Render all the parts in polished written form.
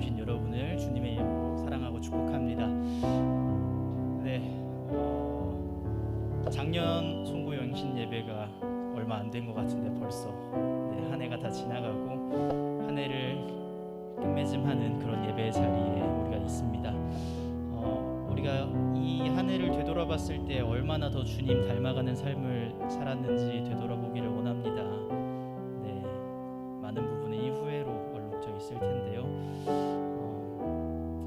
나오신 여러분을 주님의 이름으로 사랑하고 축복합니다. 작년 송구영신 예배가 얼마 안 된 것 같은데 벌써 한 해가 다 지나가고 한 해를 끝맺음하는 그런 예배의 자리에 우리가 있습니다. 우리가 이 한 해를 되돌아봤을 때 얼마나 더 주님 닮아가는 삶을 살았는지 되돌아보기를 원합니다. 많은 부분이 후회로 얼룩져 있을 텐데요.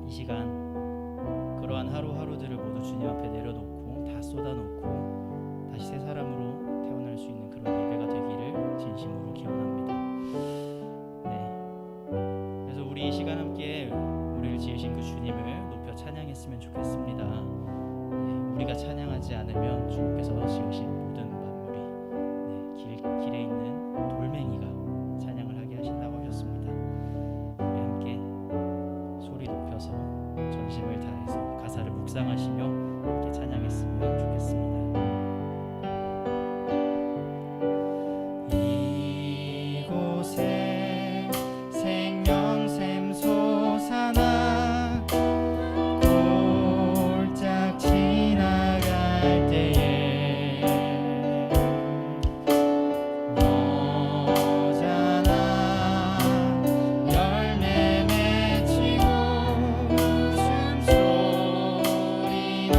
이 시간 그러한 하루하루들을 모두 주님 앞에 내려놓고 다 쏟아놓고 다시 새 사람으로 태어날 수 있는 그런 예배가 되기를 진심으로 기원합니다. 그래서 우리 이 시간 함께 우리를 지으신 그 주님을 높여 찬양했으면 좋겠습니다. 우리가 찬양하지 않으면 주님께서 지으신 모든 만물이 길에 있는 돌멩이가 찬양을 하게 하신다고 하셨습니다. 우리 함께 소리 높여서 전심을 다해서 가사를 묵상하시며 함께 찬양했으면 좋겠습니다. 이곳에 생명샘 솟아나 골짝 지나갈 때에 너잖아 열매 맺히고 숨소리 나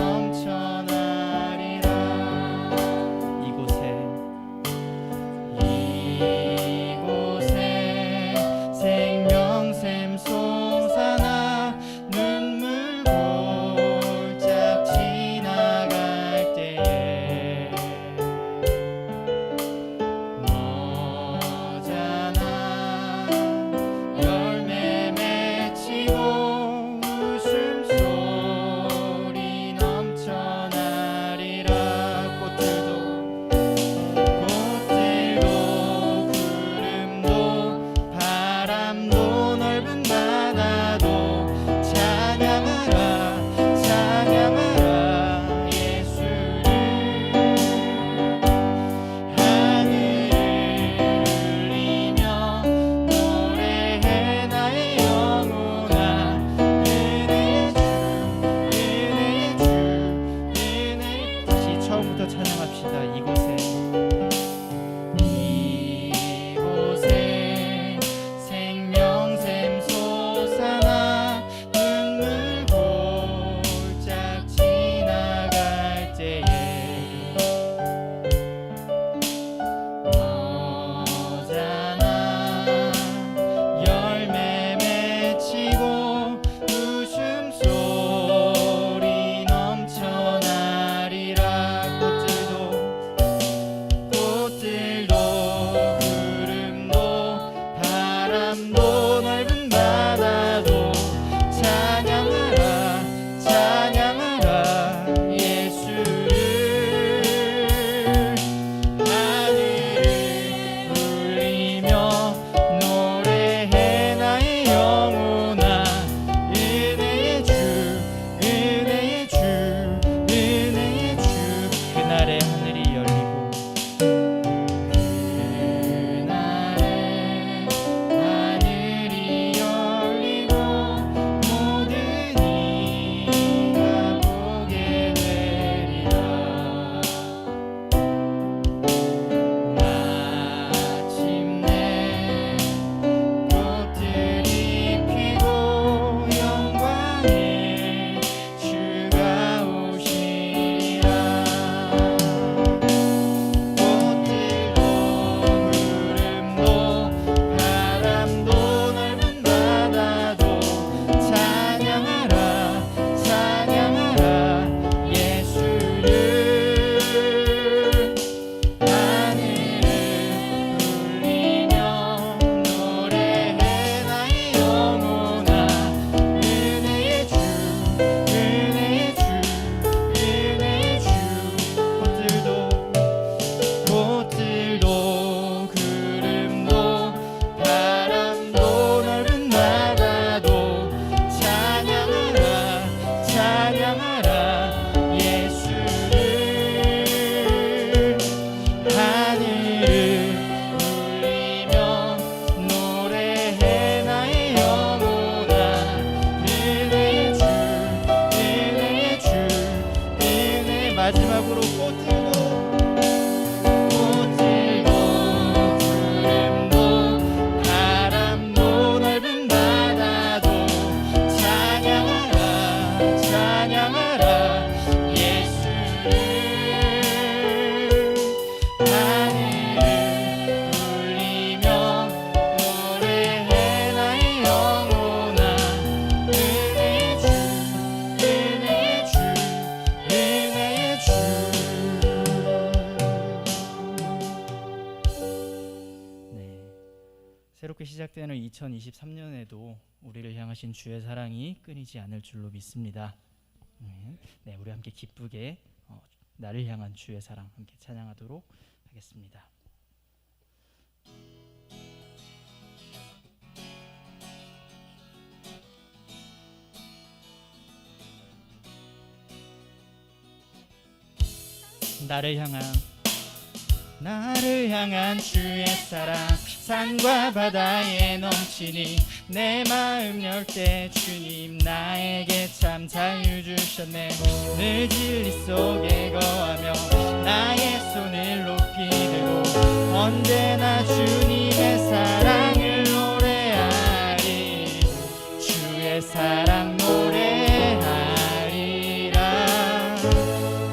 새롭게 시작되는 2023년에도 우리를 향하신 주의 사랑이 끊이지 않을 줄로 믿습니다. 네, 우리 함께 기쁘게 나를 향한 주의 사랑 함께 찬양하도록 하겠습니다. 나를 향한 주의 사랑 산과 바다에 넘치니 내 마음 열 때 주님 나에게 참 자유 주셨네. 늘 진리 속에 거하며 나의 손을 높이 들고 언제나 주님의 사랑을 노래하리. 주의 사랑 노래하리라.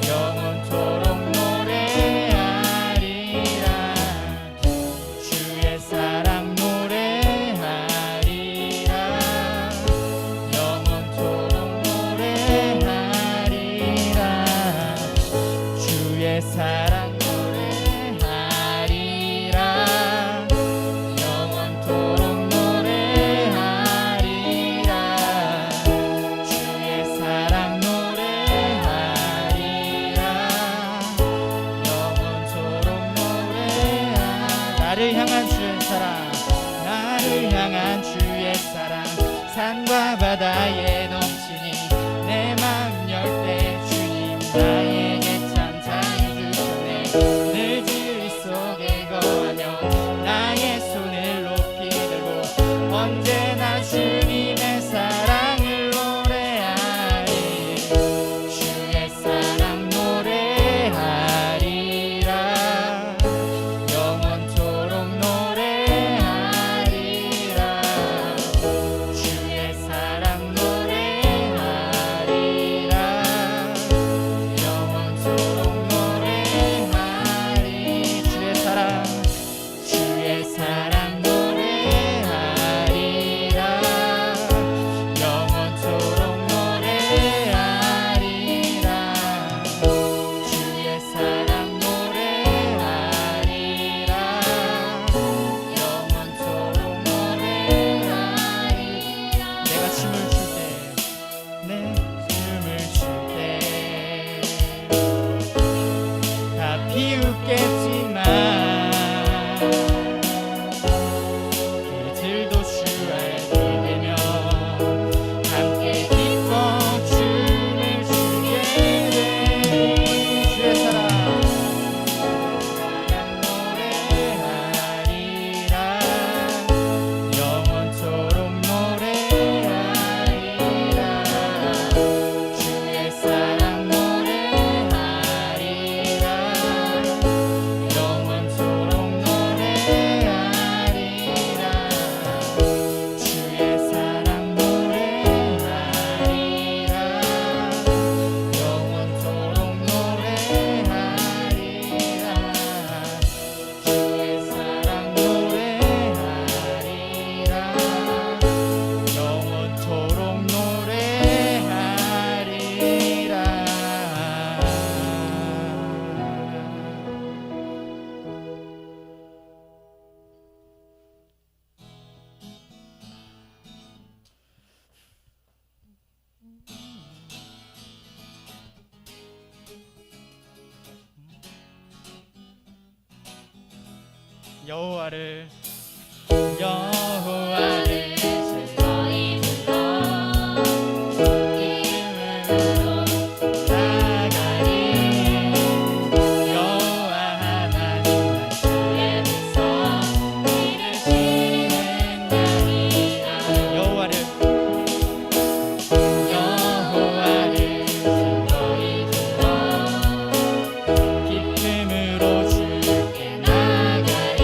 영원토록 노래하리라. 주의 사랑 노래하리라. 영원토록 노래하리라. 주의 사랑 노래하리라. 영원토록 노래하리라. 주의 사랑 노래하리라. 영원토록 노래하리라. 나를 향한 주의 사랑 산과 바다에 넘치니 내 마음 열 때 주님 나에게 참 자유 주셨네. 늘 진리 속에 거하며 나의 손을 높이 들고 언제나 주님의 사랑을 노래하리. 주의 사랑 노래하리라. 영원토록 노래하리라. 주의 사랑 노래하리라. 영원토록 노래하리. 주의 사랑 노래하리라. 영원토록 노래하리라. 주의 사랑 노래하리라. 영원토록 노래하리라. 내가 춤을 출 때 다 비웃겠지만 그들도 주를 믿으며 함께 기뻐 춤을 추게 돼. 주의 사랑 노래하리라. 영원토록 노래하리라. 주의 사랑 노래하리라. 영원토록 노래하리라. 주의 사랑 노래하리라. 영원토록 노래하리라. 주의 사랑 노래하리라. 영원토록 노래하리라. 여호와를 즐거이 불러 이름으로 나가리. 여호와 하나님 주의 백성 이르시는 양이라. 여호와를 즐거이 불러 기쁨으로 주께 나가리.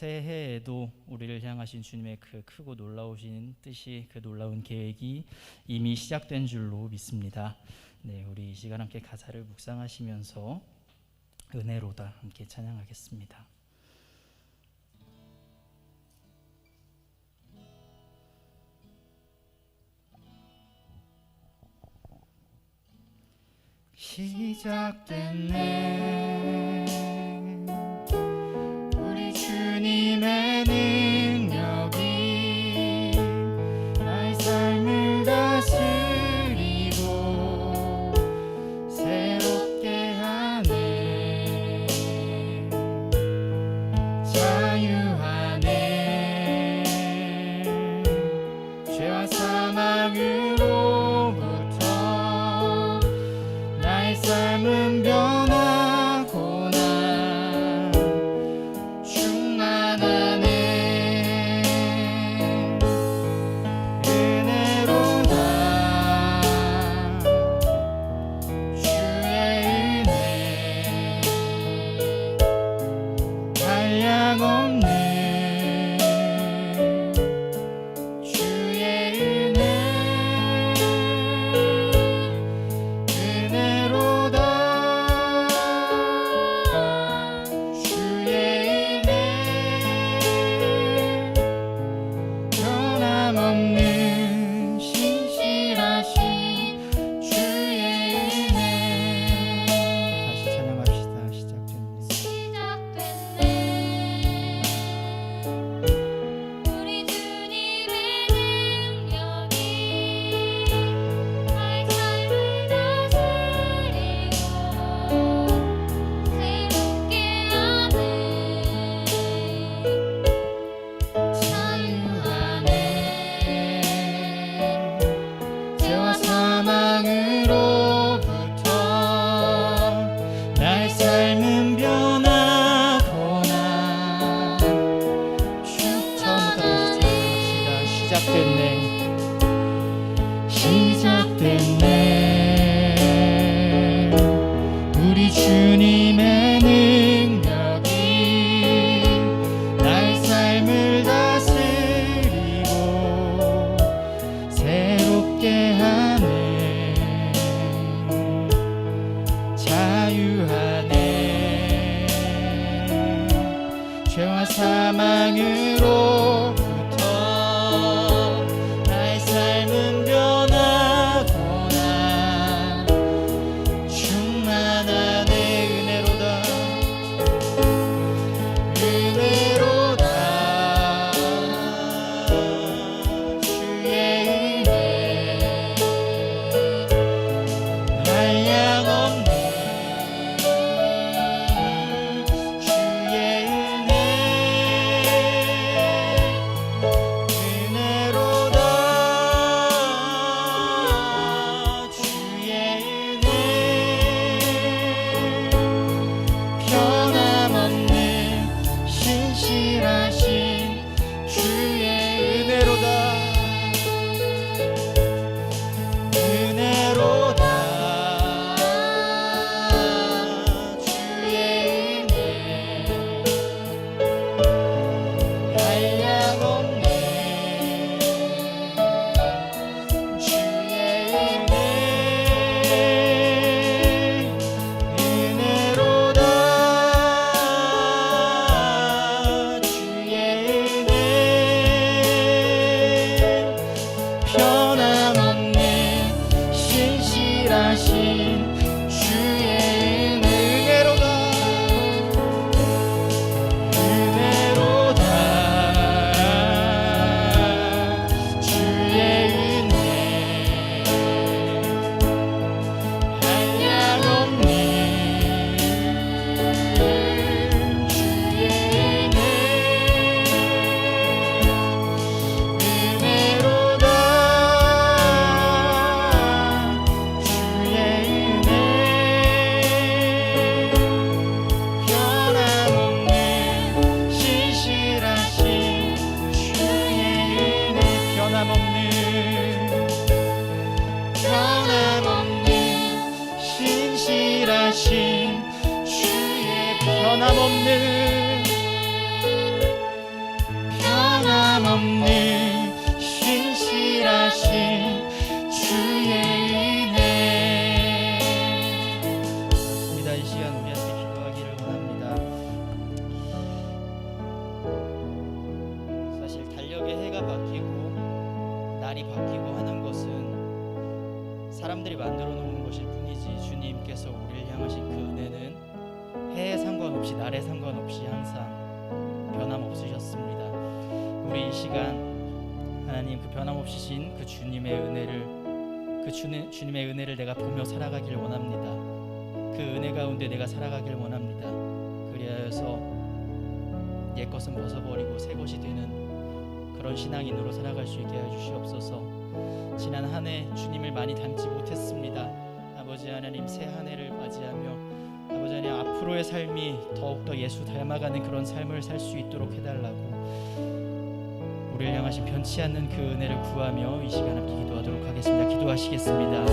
새해에도 우리를 향하신 주님의 그 크고 놀라우신 뜻이, 그 놀라운 계획이 이미 시작된 줄로 믿습니다. 네, 우리 이 시간 함께 가사를 묵상하시면서 은혜로다 함께 찬양하겠습니다. 시작됐네 우리 주님의 능력이 나의 삶을 다스리고 새롭게 하네 자유하네 죄와 사망으로부터 나의 삶은 변하고나 충만하네 은혜로다 주의 은혜 한량없는 주의 은혜 은혜로다 주의 은혜 변함없는 신실하신 주의 은혜 다시 찬양합시다. 시작됐네 우리 주님의 능력이 나의 삶을 다스리고 새롭게 하네 자유하네 죄와 사망으로부터 나의 삶은 변하거나 처음부터 다시 시작합시다. 시작됐네 우리 주님의 능력이 나의 삶을 다스리고 새롭게 하네 자유하네 죄와 사망으로부터 나의 삶은 변하거나 충만하네 은혜로다 은혜로다 주의 은혜 한량없는 주의 은혜 은혜로다 주의 은혜 변함없는 신실하신 주의 은혜로다 은혜로다 주의 은혜 한량없네 주의 은혜 은혜로다 주의 은혜 변함없는 신실하신 주의 은혜 은혜로다 은혜로다 주의 은혜 한량없는 주의 은혜 은혜로다 주의 은혜 변함없는 신실하신 주의 은혜 변함없는 신실하신 주의 변함없는 없는 신실하신 주의 은혜. 좋습니다. 이 시간 우리 함께 기도하기를 원합니다. 사실 달력의 해가 바뀌고 날이 바뀌고 하는 것은 사람들이 만들어 놓은 것일 뿐이지 주님께서 우리를 향하신 그 은혜는 해에 상관없이 날에 상관없이 항상 변함없으셨습니다. 우리 이 시간 하나님 그 변함없으신 그 주님의 은혜를 내가 보며 살아가길 원합니다. 그 은혜 가운데 내가 살아가길 원합니다. 그리하여서 옛 것은 벗어버리고 새 것이 되는 그런 신앙인으로 살아갈 수 있게 해주시옵소서. 지난 한 해 주님을 많이 닮지 못했습니다. 아버지 하나님 새 한 해를 맞이하며 아버지 하나님 앞으로의 삶이 더욱더 예수 닮아가는 그런 삶을 살 수 있도록 해달라고 우리를 향하신 변치 않는 그 은혜를 구하며 이 시간 함께 기도하도록 하겠습니다. 기도하시겠습니다.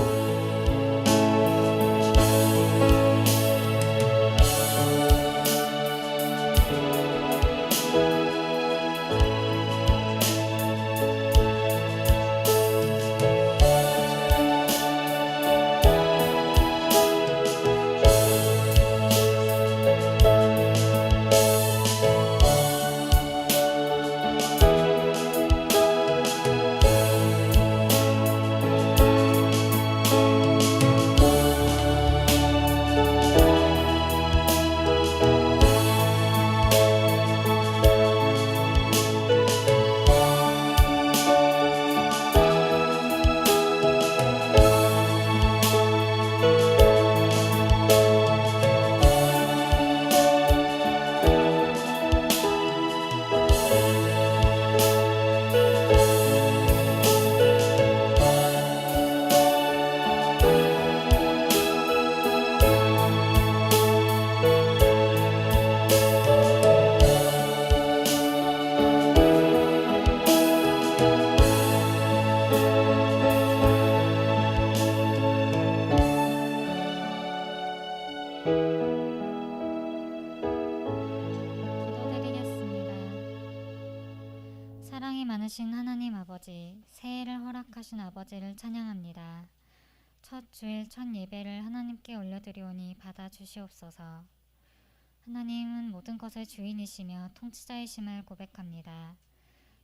사랑이 많으신 하나님 아버지, 새해를 허락하신 아버지를 찬양합니다. 첫 주일 첫 예배를 하나님께 올려드리오니 받아주시옵소서. 하나님은 모든 것의 주인이시며 통치자이심을 고백합니다.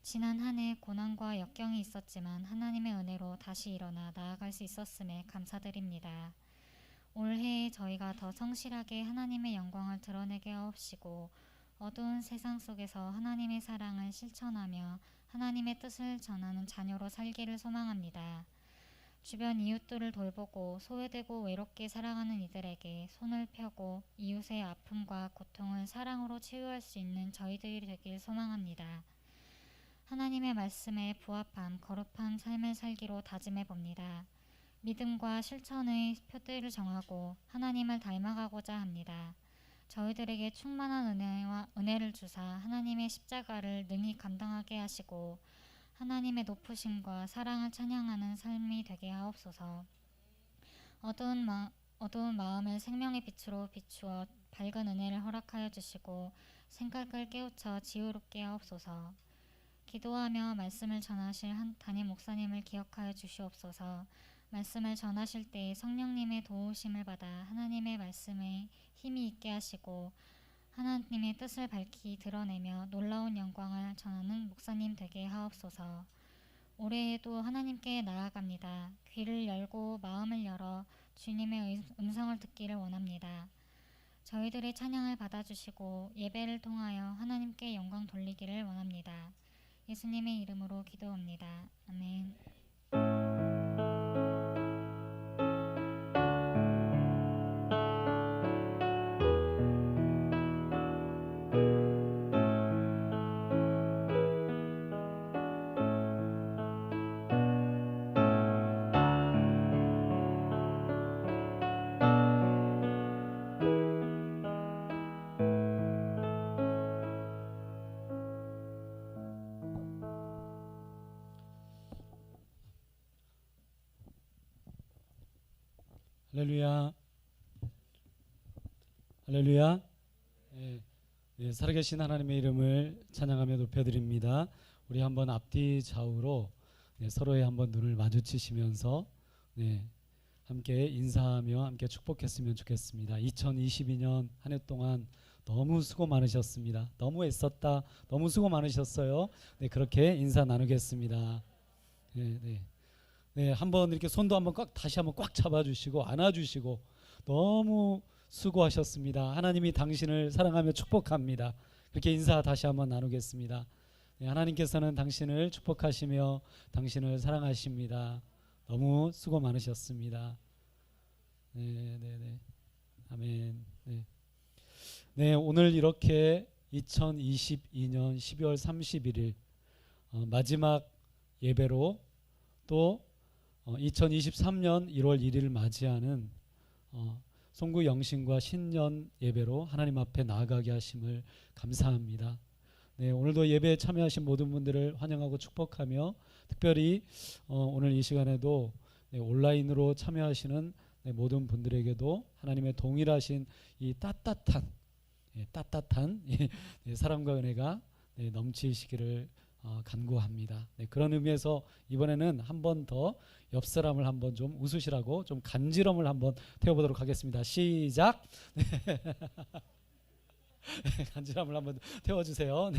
지난 한 해 고난과 역경이 있었지만 하나님의 은혜로 다시 일어나 나아갈 수 있었음에 감사드립니다. 올해에 저희가 더 성실하게 하나님의 영광을 드러내게 하옵시고 어두운 세상 속에서 하나님의 사랑을 실천하며 하나님의 뜻을 전하는 자녀로 살기를 소망합니다. 주변 이웃들을 돌보고 소외되고 외롭게 살아가는 이들에게 손을 펴고 이웃의 아픔과 고통을 사랑으로 치유할 수 있는 저희들이 되길 소망합니다. 하나님의 말씀에 부합한 거룩한 삶을 살기로 다짐해 봅니다. 믿음과 실천의 표대를 정하고 하나님을 닮아가고자 합니다. 저희들에게 충만한 은혜를 주사 하나님의 십자가를 능히 감당하게 하시고 하나님의 높으심과 사랑을 찬양하는 삶이 되게 하옵소서. 어두운 마음을 생명의 빛으로 비추어 밝은 은혜를 허락하여 주시고 생각을 깨우쳐 지혜롭게 하옵소서. 기도하며 말씀을 전하실 한 담임 목사님을 기억하여 주시옵소서. 말씀을 전하실 때 성령님의 도우심을 받아 하나님의 말씀에 힘이 있게 하시고 하나님의 뜻을 밝히 드러내며 놀라운 영광을 전하는 목사님 되게 하옵소서. 올해에도 하나님께 나아갑니다. 귀를 열고 마음을 열어 주님의 음성을 듣기를 원합니다. 저희들의 찬양을 받아주시고 예배를 통하여 하나님께 영광 돌리기를 원합니다. 예수님의 이름으로 기도합니다. 아멘. 할렐루야. 할렐루야. 네, 살아계신 하나님의 이름을 찬양하며 높여드립니다. 우리 한번 앞뒤 좌우로 서로의 한번 눈을 마주치시면서 함께 인사하며 함께 축복했으면 좋겠습니다. 2022년 한 해 동안 너무 수고 많으셨습니다. 너무 애썼다. 너무 수고 많으셨어요. 그렇게 인사 나누겠습니다. 한번 이렇게 손도 한번 다시 한번 꽉 잡아주시고 안아주시고 너무 수고하셨습니다. 하나님이 당신을 사랑하며 축복합니다. 그렇게 인사 다시 한번 나누겠습니다. 하나님께서는 당신을 축복하시며 당신을 사랑하십니다. 너무 수고 많으셨습니다. 아멘. 오늘 이렇게 2022년 12월 31일 마지막 예배로 또 2023년 1월 1일을 맞이하는 송구 영신과 신년 예배로 하나님 앞에 나아가게 하심을 감사합니다. 오늘도 예배에 참여하신 모든 분들을 환영하고 축복하며 특별히 오늘 이 시간에도 온라인으로 참여하시는 모든 분들에게도 하나님의 동일하신 이 따뜻한 사랑과 은혜가 넘치시기를 간구합니다. 그런 의미에서 이번에는 한 번 더 옆 사람을 한번 좀 웃으시라고 좀 간지럼을 한번 태워보도록 하겠습니다. 시작. 간지럼을 한번 태워주세요.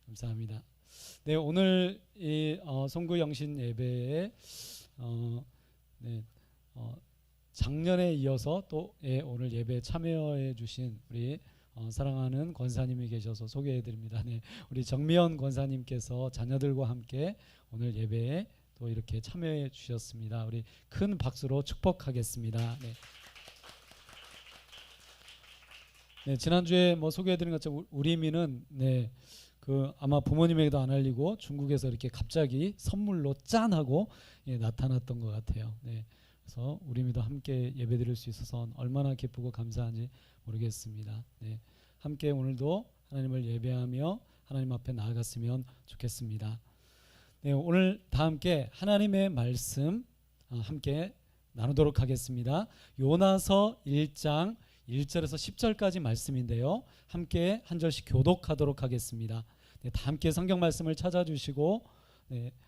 감사합니다. 오늘 이 송구 영신 예배에 작년에 이어서 또 오늘 예배에 참여해 주신 우리 사랑하는 권사님이 계셔서 소개해 드립니다. 우리 정미연 권사님께서 자녀들과 함께 오늘 예배에 또 이렇게 참여해 주셨습니다. 우리 큰 박수로 축복하겠습니다. 지난주에 소개해 드린 것처럼 우리 미는 아마 부모님에게도 안 알리고 중국에서 이렇게 갑자기 선물로 짠 하고 나타났던 것 같아요. 그래서 우리미도 함께 예배드릴 수 있어서 얼마나 기쁘고 감사한지 모르겠습니다. 함께 오늘도 하나님을 예배하며 하나님 앞에 나아갔으면 좋겠습니다. 오늘 다 함께 하나님의 말씀 함께 나누도록 하겠습니다. 요나서 1장 1절에서 10절까지 말씀인데요. 함께 한 절씩 교독하도록 하겠습니다. 다 함께 성경 말씀을 찾아주시고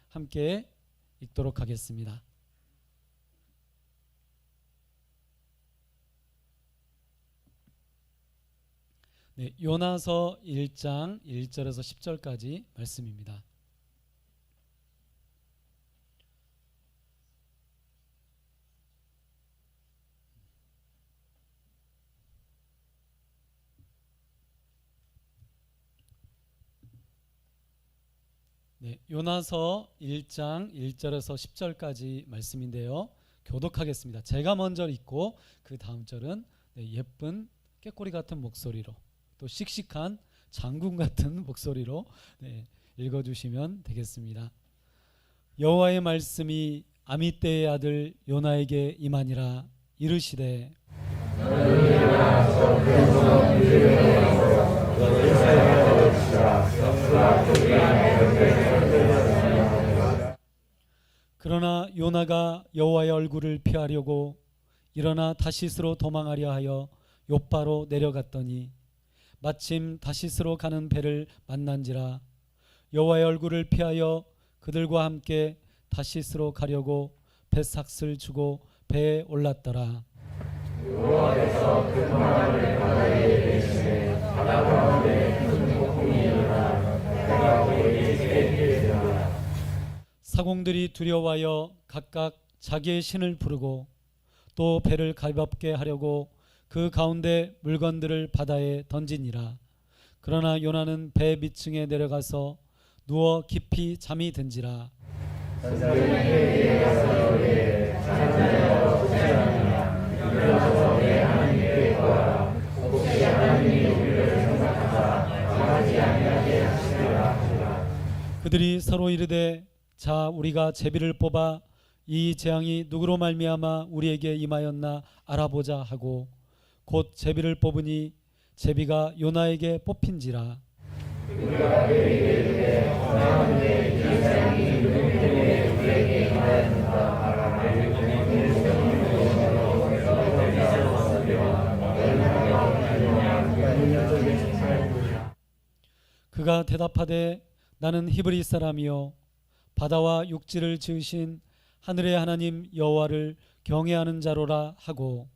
함께 읽도록 하겠습니다. 요나서 1장 1절에서 10절까지 말씀입니다. 요나서 1장 1절에서 10절까지 말씀인데요. 교독하겠습니다. 제가 먼저 읽고 그 다음 절은 예쁜 꾀꼬리 같은 목소리로 또 씩씩한 장군 같은 목소리로 읽어주시면 되겠습니다. 여호와의 말씀이 아미떼의 아들 요나에게 임하니라. 이르시되 그러나 요나가 여호와의 얼굴을 피하려고 일어나 다시스로 도망하려 하여 욥바로 내려갔더니 마침 다시스로 가는 배를 만난지라. 여호와의 얼굴을 피하여 그들과 함께 다시스로 가려고 배삭을 주고 배에 올랐더라. 여호와께서 그 바람을 바다에 내리시되 바다 가운데 큰 폭풍이 일어나 배가 거의 찌개지리라. 사공들이 두려워하여 각각 자기의 신을 부르고 또 배를 가볍게 하려고 그 가운데 물건들을 바다에 던지니라. 그러나 요나는 배 밑층에 내려가서 누워 깊이 잠이 든지라. 그들이 서로 이르되 자 우리가 제비를 뽑아 이 재앙이 누구로 말미암아 우리에게 임하였나 알아보자 하고 곧 제비를 뽑으니 제비가 요나에게 뽑힌지라. 그가 대답하되 나는 히브리 사람이요 바다와 육지를 지으신 하늘의 하나님 여호와를 경외하는 자로라 하고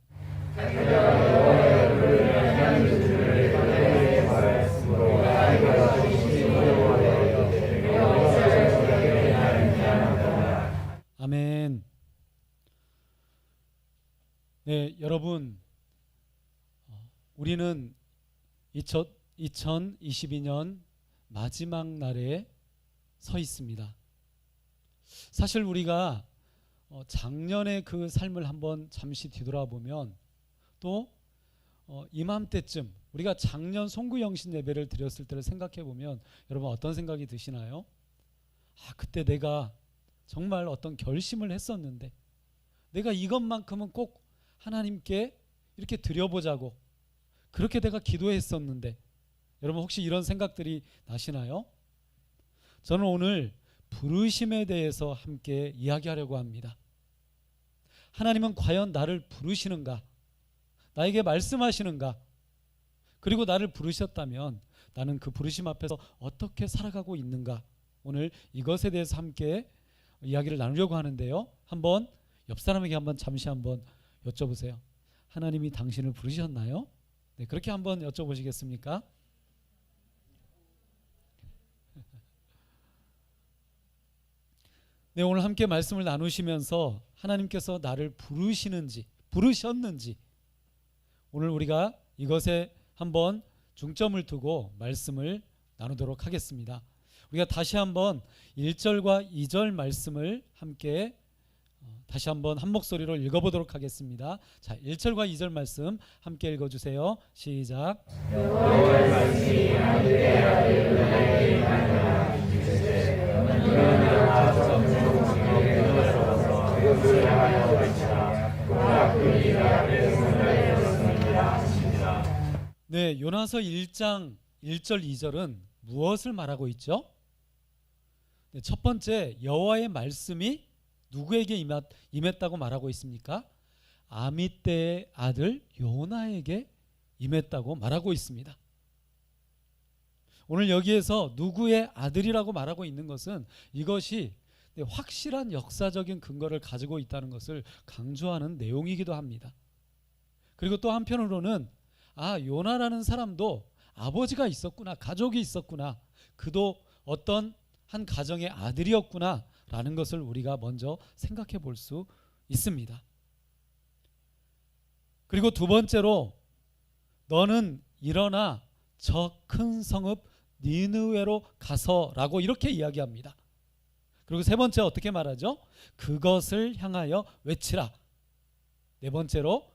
아멘. 네, 여러분, 우리는 2022년 마지막 날에 서 있습니다. 사실 우리가 작년의 그 삶을 한번 잠시 뒤돌아보면 또 이맘때쯤 우리가 작년 송구영신 예배를 드렸을 때를 생각해 보면 여러분 어떤 생각이 드시나요? 그때 내가 정말 어떤 결심을 했었는데 내가 이것만큼은 꼭 하나님께 이렇게 드려보자고 그렇게 내가 기도했었는데 여러분 혹시 이런 생각들이 나시나요? 저는 오늘 부르심에 대해서 함께 이야기하려고 합니다. 하나님은 과연 나를 부르시는가? 나에게 말씀하시는가? 그리고 나를 부르셨다면 나는 그 부르심 앞에서 어떻게 살아가고 있는가? 오늘 이것에 대해서 함께 이야기를 나누려고 하는데요. 한번 옆 사람에게 잠시 여쭤보세요. 하나님이 당신을 부르셨나요? 네, 그렇게 한번 여쭤보시겠습니까? 네, 오늘 함께 말씀을 나누시면서 하나님께서 나를 부르셨는지 오늘 우리가 이것에 한번 중점을 두고 말씀을 나누도록 하겠습니다. 우리가 다시 한번 1절과 2절 말씀을 함께 다시 한번 한 목소리로 읽어보도록 하겠습니다. 자, 1절과 2절 말씀 함께 읽어주세요. 시작. 여호와의 말씀이 하늘의 아들 나에게 임하니라. 이르시되 너는 일어나서 성경에서 그것을 향하여 외치라. 그가 그의 앞에 손을 들었느니라 하시니라. 네, 요나서 1장 1절 2절은 무엇을 말하고 있죠? 네, 첫 번째 여호와의 말씀이 누구에게 임했다고 말하고 있습니까? 아미떼의 아들 요나에게 임했다고 말하고 있습니다. 오늘 여기에서 누구의 아들이라고 말하고 있는 것은 이것이 확실한 역사적인 근거를 가지고 있다는 것을 강조하는 내용이기도 합니다. 그리고 또 한편으로는 요나라는 사람도 아버지가 있었구나, 가족이 있었구나, 그도 어떤 한 가정의 아들이었구나 라는 것을 우리가 먼저 생각해 볼 수 있습니다. 그리고 두 번째로 너는 일어나 저 큰 성읍 니느웨로 가서라고 이렇게 이야기합니다. 그리고 세 번째 어떻게 말하죠? 그것을 향하여 외치라. 네 번째로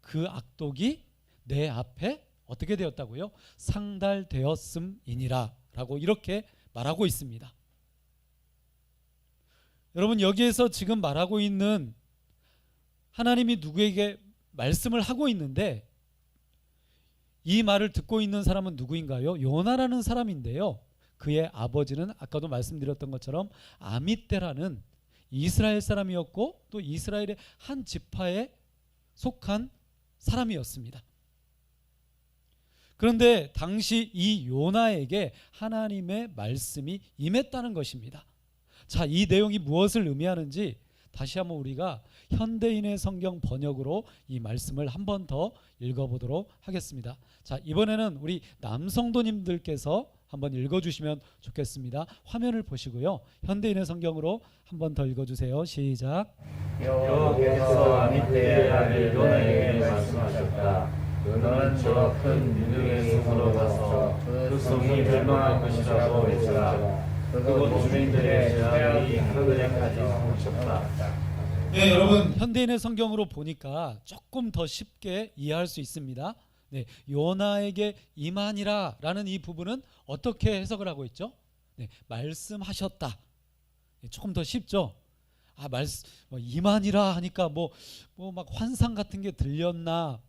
그 악독이 내 앞에 어떻게 되었다고요? 상달되었음이니라 라고 이렇게 말하고 있습니다. 여러분 여기에서 지금 말하고 있는 하나님이 누구에게 말씀을 하고 있는데 이 말을 듣고 있는 사람은 누구인가요? 요나라는 사람인데요. 그의 아버지는 아까도 말씀드렸던 것처럼 아미떼라는 이스라엘 사람이었고 또 이스라엘의 한 지파에 속한 사람이었습니다. 그런데 당시 이 요나에게 하나님의 말씀이 임했다는 것입니다. 자, 이 내용이 무엇을 의미하는지 다시 한번 우리가 현대인의 성경 번역으로 이 말씀을 한 번 더 읽어보도록 하겠습니다. 자, 이번에는 우리 남성도님들께서 한번 읽어주시면 좋겠습니다. 화면을 보시고요. 현대인의 성경으로 한 번 더 읽어주세요. 시작. 여호와께서 아미떼의 아들 요나에게 말씀하셨다. 너는 저 큰 니느웨 성으로 가서 그 성이 멸망할 것이라고 외쳐라. 그곳 주민들의 죄악이 하늘에까지 오셨다. 네, 여러분 현대인의 성경으로 보니까 조금 더 쉽게 이해할 수 있습니다. 네, 요나에게 임하니라 라는 이 부분은 어떻게 해석을 하고 있죠? 네, 말씀하셨다. 네, 조금 더 쉽죠? 임하니라 하니까 막 환상 같은 게 들렸나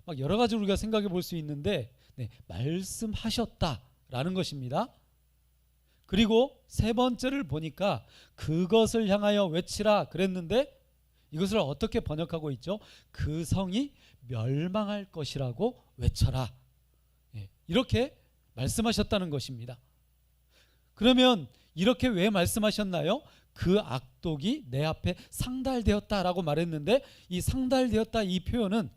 막 여러 가지 우리가 생각해 볼 수 있는데 네, 말씀하셨다라는 것입니다. 그리고 세 번째를 보니까 그것을 향하여 외치라 그랬는데 이것을 어떻게 번역하고 있죠? 그 성이 멸망할 것이라고 외쳐라. 예, 이렇게 말씀하셨다는 것입니다. 그러면 이렇게 왜 말씀하셨나요? 그 악독이 내 앞에 상달되었다라고 말했는데, 이 상달되었다 이 표현은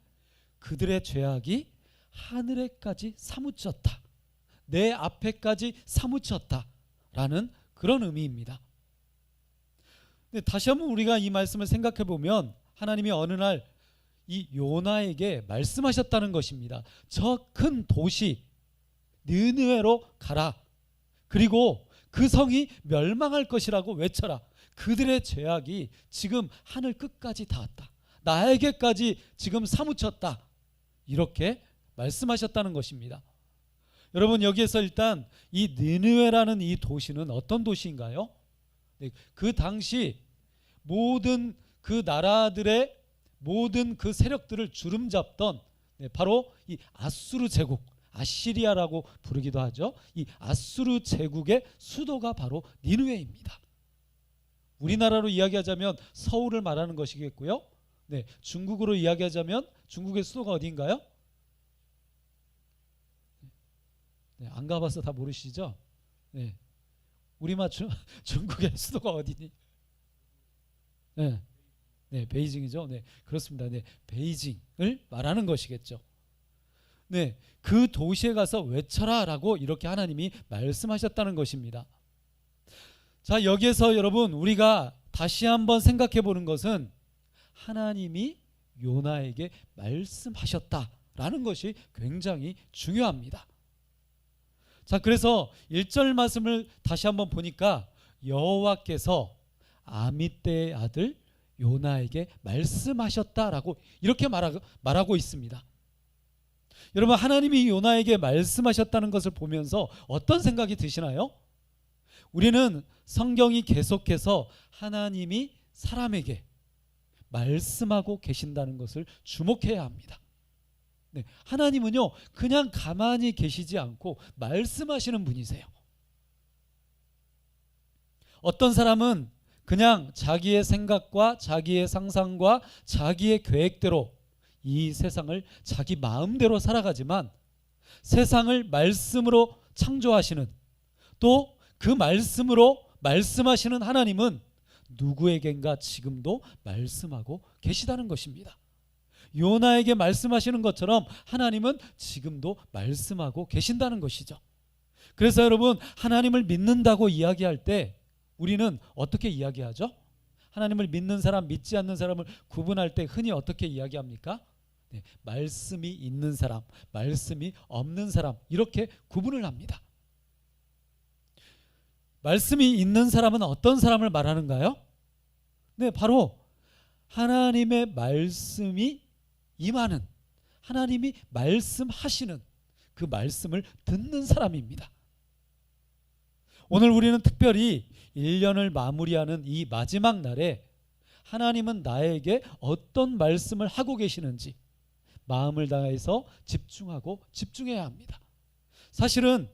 그들의 죄악이 하늘에까지 사무쳤다, 내 앞에까지 사무쳤다라는 그런 의미입니다. 근데 다시 한번 우리가 이 말씀을 생각해 보면 하나님이 어느 날 이 요나에게 말씀하셨다는 것입니다. 저 큰 도시 느느웨로 가라. 그리고 그 성이 멸망할 것이라고 외쳐라. 그들의 죄악이 지금 하늘 끝까지 닿았다. 나에게까지 지금 사무쳤다. 이렇게 말씀하셨다는 것입니다. 여러분, 여기에서 일단 이 느느웨라는 이 도시는 어떤 도시인가요? 네, 그 당시 모든 그 나라들의 모든 그 세력들을 주름잡던 바로 이 아수르 제국, 아시리아라고 부르기도 하죠. 이 아수르 제국의 수도가 바로 니느웨입니다. 우리나라로 이야기하자면 서울을 말하는 것이겠고요. 네, 중국으로 이야기하자면 중국의 수도가 어디인가요? 네, 안 가봐서 다 모르시죠? 네, 우리만 중국의 수도가 어디니? 네, 네, 베이징이죠. 네, 그렇습니다. 네, 베이징을 말하는 것이겠죠. 네, 그 도시에 가서 외쳐라라고 이렇게 하나님이 말씀하셨다는 것입니다. 자, 여기에서 여러분 우리가 다시 한번 생각해 보는 것은 하나님이 요나에게 말씀하셨다라는 것이 굉장히 중요합니다. 자, 그래서 1절 말씀을 다시 한번 보니까 여호와께서 아미떼의 아들 요나에게 말씀하셨다라고 이렇게 말하고 있습니다. 여러분, 하나님이 요나에게 말씀하셨다는 것을 보면서 어떤 생각이 드시나요? 우리는 성경이 계속해서 하나님이 사람에게 말씀하고 계신다는 것을 주목해야 합니다. 네, 하나님은요 그냥 가만히 계시지 않고 말씀하시는 분이세요. 어떤 사람은 그냥 자기의 생각과 자기의 상상과 자기의 계획대로 이 세상을 자기 마음대로 살아가지만 세상을 말씀으로 창조하시는, 또 그 말씀으로 말씀하시는 하나님은 누구에겐가 지금도 말씀하고 계시다는 것입니다. 요나에게 말씀하시는 것처럼 하나님은 지금도 말씀하고 계신다는 것이죠. 그래서 여러분, 하나님을 믿는다고 이야기할 때 우리는 어떻게 이야기하죠? 하나님을 믿는 사람, 믿지 않는 사람을 구분할 때 흔히 어떻게 이야기합니까? 네, 말씀이 있는 사람, 말씀이 없는 사람, 이렇게 구분을 합니다. 말씀이 있는 사람은 어떤 사람을 말하는가요? 네, 바로 하나님의 말씀이 임하는, 하나님이 말씀하시는 그 말씀을 듣는 사람입니다. 오늘 우리는 특별히 1년을 마무리하는 이 마지막 날에 하나님은 나에게 어떤 말씀을 하고 계시는지 마음을 다해서 집중하고 집중해야 합니다. 사실은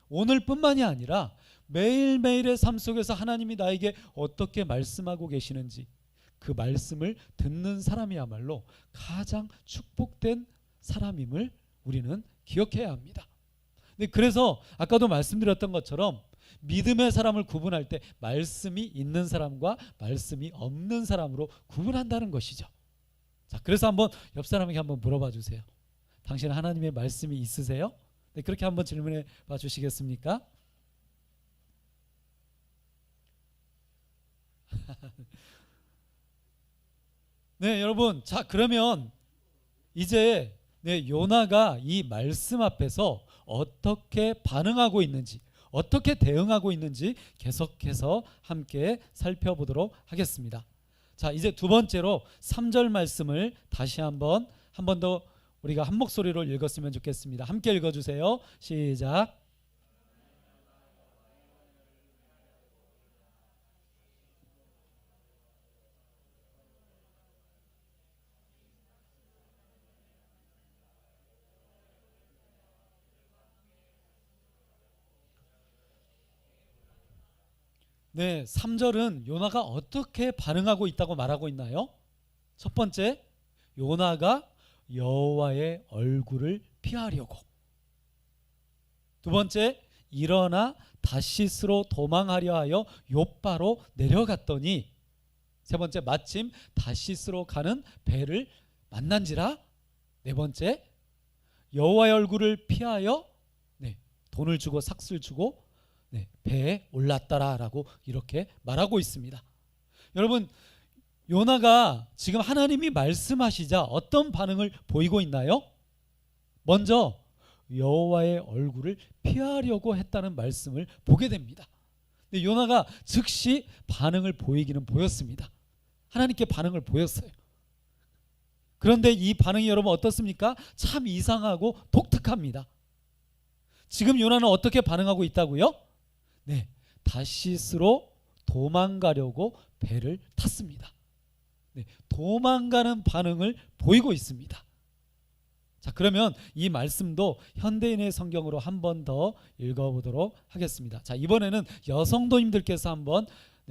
오늘뿐만이 아니라 매일매일의 삶 속에서 하나님이 나에게 어떻게 말씀하고 계시는지 그 말씀을 듣는 사람이야말로 가장 축복된 사람임을 우리는 기억해야 합니다. 그래서 아까도 말씀드렸던 것처럼 믿음의 사람을 구분할 때 말씀이 있는 사람과 말씀이 없는 사람으로 구분한다는 것이죠. 자, 그래서 한번 옆 사람에게 한번 물어봐 주세요. 당신 하나님의 말씀이 있으세요? 네, 그렇게 한번 질문해 봐 주시겠습니까? 네, 여러분, 자, 그러면 이제 요나가 이 말씀 앞에서 어떻게 반응하고 있는지, 어떻게 대응하고 있는지 계속해서 함께 살펴보도록 하겠습니다. 자, 이제 두 번째로 3절 말씀을 다시 한 번 더 우리가 한 목소리로 읽었으면 좋겠습니다. 함께 읽어주세요. 시작. 네, 3절은 요나가 어떻게 반응하고 있다고 말하고 있나요? 첫 번째, 요나가 여호와의 얼굴을 피하려고. 두 번째, 일어나 다시스로 도망하려 하여 욥바로 내려갔더니 세 번째 마침 다시스로 가는 배를 만난지라. 네 번째 여호와의 얼굴을 피하여 돈을 주고 삭슬 주고 배에 올랐더라라고 이렇게 말하고 있습니다. 여러분, 요나가 지금 하나님이 말씀하시자 어떤 반응을 보이고 있나요? 먼저 여호와의 얼굴을 피하려고 했다는 말씀을 보게 됩니다. 근데 요나가 즉시 반응을 보이기는 보였습니다. 하나님께 반응을 보였어요. 그런데 이 반응이 여러분 어떻습니까? 참 이상하고 독특합니다. 지금 요나는 어떻게 반응하고 있다고요? 다시스로 도망가려고 배를 탔습니다. 도망가는 반응을 보이고 있습니다. 자, 그러면 이 말씀도 현대인의 성경으로 한 번 더 읽어보도록 하겠습니다. 자, 이번에는 여성도님들께서 한번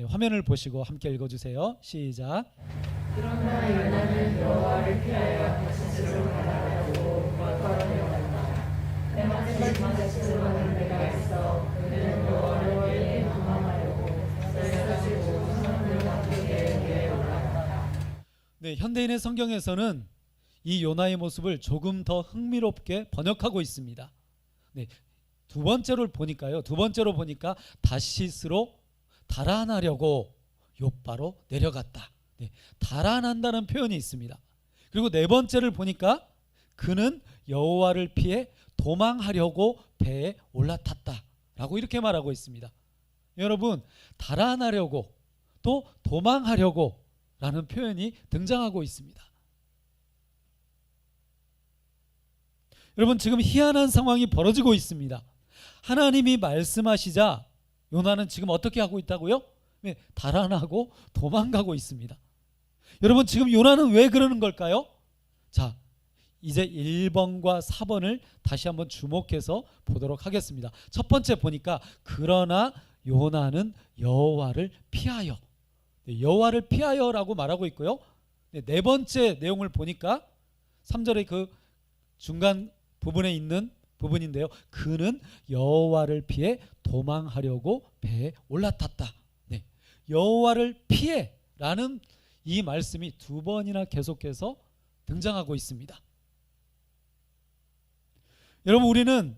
화면을 보시고 함께 읽어주세요. 시작. 그러나 요나는 여호와를 피하여 다시스로 가라고 걸어내었다. 때마침 다시스로 가는 배가 있어 그는 여호와를 위해 도망하려고 썰가지고 선원들 함께 위에 올라갔다. 현대인의 성경에서는 이 요나의 모습을 조금 더 흥미롭게 번역하고 있습니다. 두 번째로 보니까 다시스로 달아나려고 욥바로 내려갔다. 달아난다는 표현이 있습니다. 그리고 네 번째를 보니까 그는 여호와를 피해 도망하려고 배에 올라탔다라고 이렇게 말하고 있습니다. 여러분, 달아나려고 또 도망하려고 라는 표현이 등장하고 있습니다. 여러분, 지금 희한한 상황이 벌어지고 있습니다. 하나님이 말씀하시자 요나는 지금 어떻게 하고 있다고요? 달아나고 도망가고 있습니다. 여러분, 지금 요나는 왜 그러는 걸까요? 자, 이제 1번과 4번을 다시 한번 주목해서 보도록 하겠습니다. 첫 번째 보니까 그러나 요나는 여호와를 피하여, 여호와를 피하여라고 말하고 있고요. 네 번째 내용을 보니까 3절의 그 중간 부분에 있는 부분인데요. 그는 여호와를 피해 도망하려고 배에 올라탔다. 여호와를 피해라는 이 말씀이 두 번이나 계속해서 등장하고 있습니다. 여러분, 우리는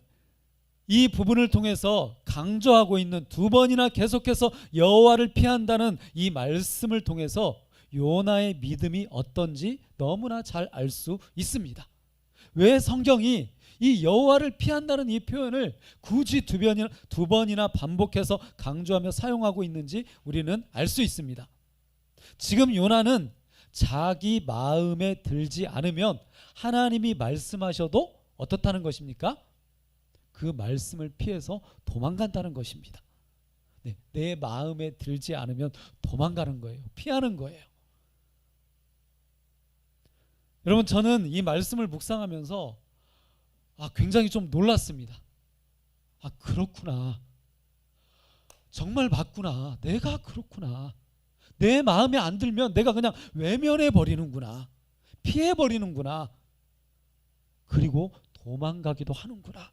이 부분을 통해서 강조하고 있는 두 번이나 계속해서 여호와를 피한다는 이 말씀을 통해서 요나의 믿음이 어떤지 너무나 잘 알 수 있습니다. 왜 성경이 이 여호와를 피한다는 이 표현을 굳이 두 번이나 반복해서 강조하며 사용하고 있는지 우리는 알 수 있습니다. 지금 요나는 자기 마음에 들지 않으면 하나님이 말씀하셔도 어떻다는 것입니까? 그 말씀을 피해서 도망간다는 것입니다. 내 마음에 들지 않으면 도망가는 거예요. 피하는 거예요. 여러분, 저는 이 말씀을 묵상하면서 굉장히 좀 놀랐습니다. 그렇구나. 정말 맞구나. 내가 그렇구나. 내 마음에 안 들면 내가 그냥 외면해 버리는구나. 피해 버리는구나. 그리고 도망가기도 하는구나.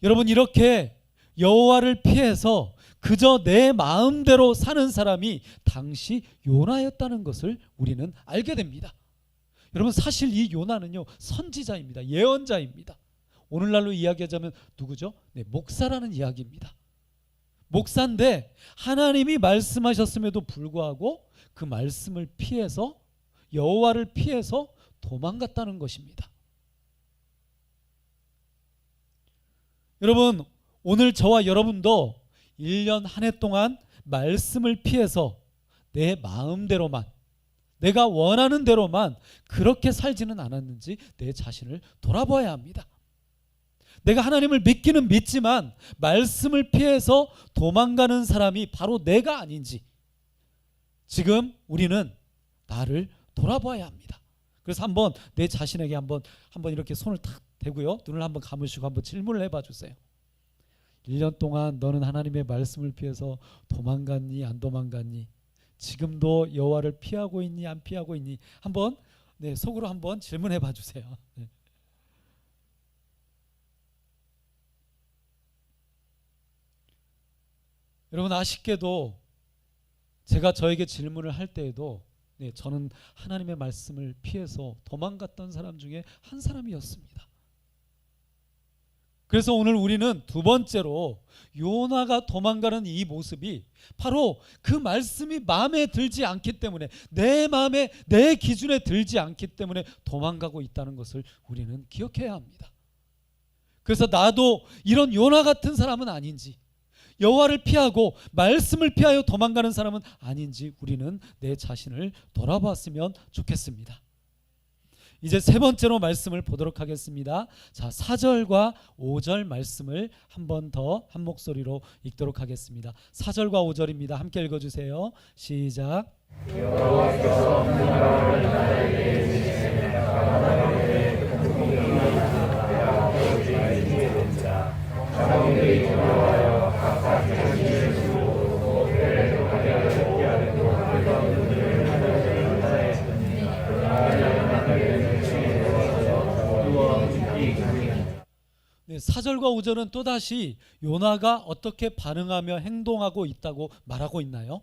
여러분, 이렇게 여호와를 피해서 그저 내 마음대로 사는 사람이 당시 요나였다는 것을 우리는 알게 됩니다. 여러분, 사실 이 요나는요, 선지자입니다. 예언자입니다. 오늘날로 이야기하자면 누구죠? 목사라는 이야기입니다. 목사인데 하나님이 말씀하셨음에도 불구하고 그 말씀을 피해서, 여호와를 피해서 도망갔다는 것입니다. 여러분, 오늘 저와 여러분도 1년 한 해 동안 말씀을 피해서 내 마음대로만, 내가 원하는 대로만 그렇게 살지는 않았는지 내 자신을 돌아봐야 합니다. 내가 하나님을 믿기는 믿지만 말씀을 피해서 도망가는 사람이 바로 내가 아닌지 지금 우리는 나를 돌아봐야 합니다. 그래서 한번 내 자신에게 한번 이렇게 손을 탁 대고요, 눈을 한번 감으시고 한번 질문을 해봐 주세요. 1년 동안 너는 하나님의 말씀을 피해서 도망갔니, 안 도망갔니? 지금도 여호와를 피하고 있니, 안 피하고 있니? 한번 속으로 한번 질문해 봐 주세요. 여러분 아쉽게도 제가 저에게 질문을 할 때에도 저는 하나님의 말씀을 피해서 도망갔던 사람 중에 한 사람이었습니다. 그래서 오늘 우리는 두 번째로 요나가 도망가는 이 모습이 바로 그 말씀이 마음에 들지 않기 때문에, 내 마음에, 내 기준에 들지 않기 때문에 도망가고 있다는 것을 우리는 기억해야 합니다. 그래서 나도 이런 요나 같은 사람은 아닌지, 여호와를 피하고 말씀을 피하여 도망가는 사람은 아닌지 우리는 내 자신을 돌아봤으면 좋겠습니다. 이제 세 번째로 말씀을 보도록 하겠습니다. 자, 4절과 5절 말씀을 한 번 더 한 목소리로 읽도록 하겠습니다. 4절과 5절입니다. 함께 읽어주세요. 시작. 여호와께서 문화를 나에게 주시는 바다에 폭풍이 일어나 내가 보지 못자 자기들이 돌아와요 각각 자기의 집으로 배를 가게하려 하려고 하던 그들을 하나님의 나라에 있으니 그러나 나에게 네, 4절과 5절은 또다시 요나가 어떻게 반응하며 행동하고 있다고 말하고 있나요?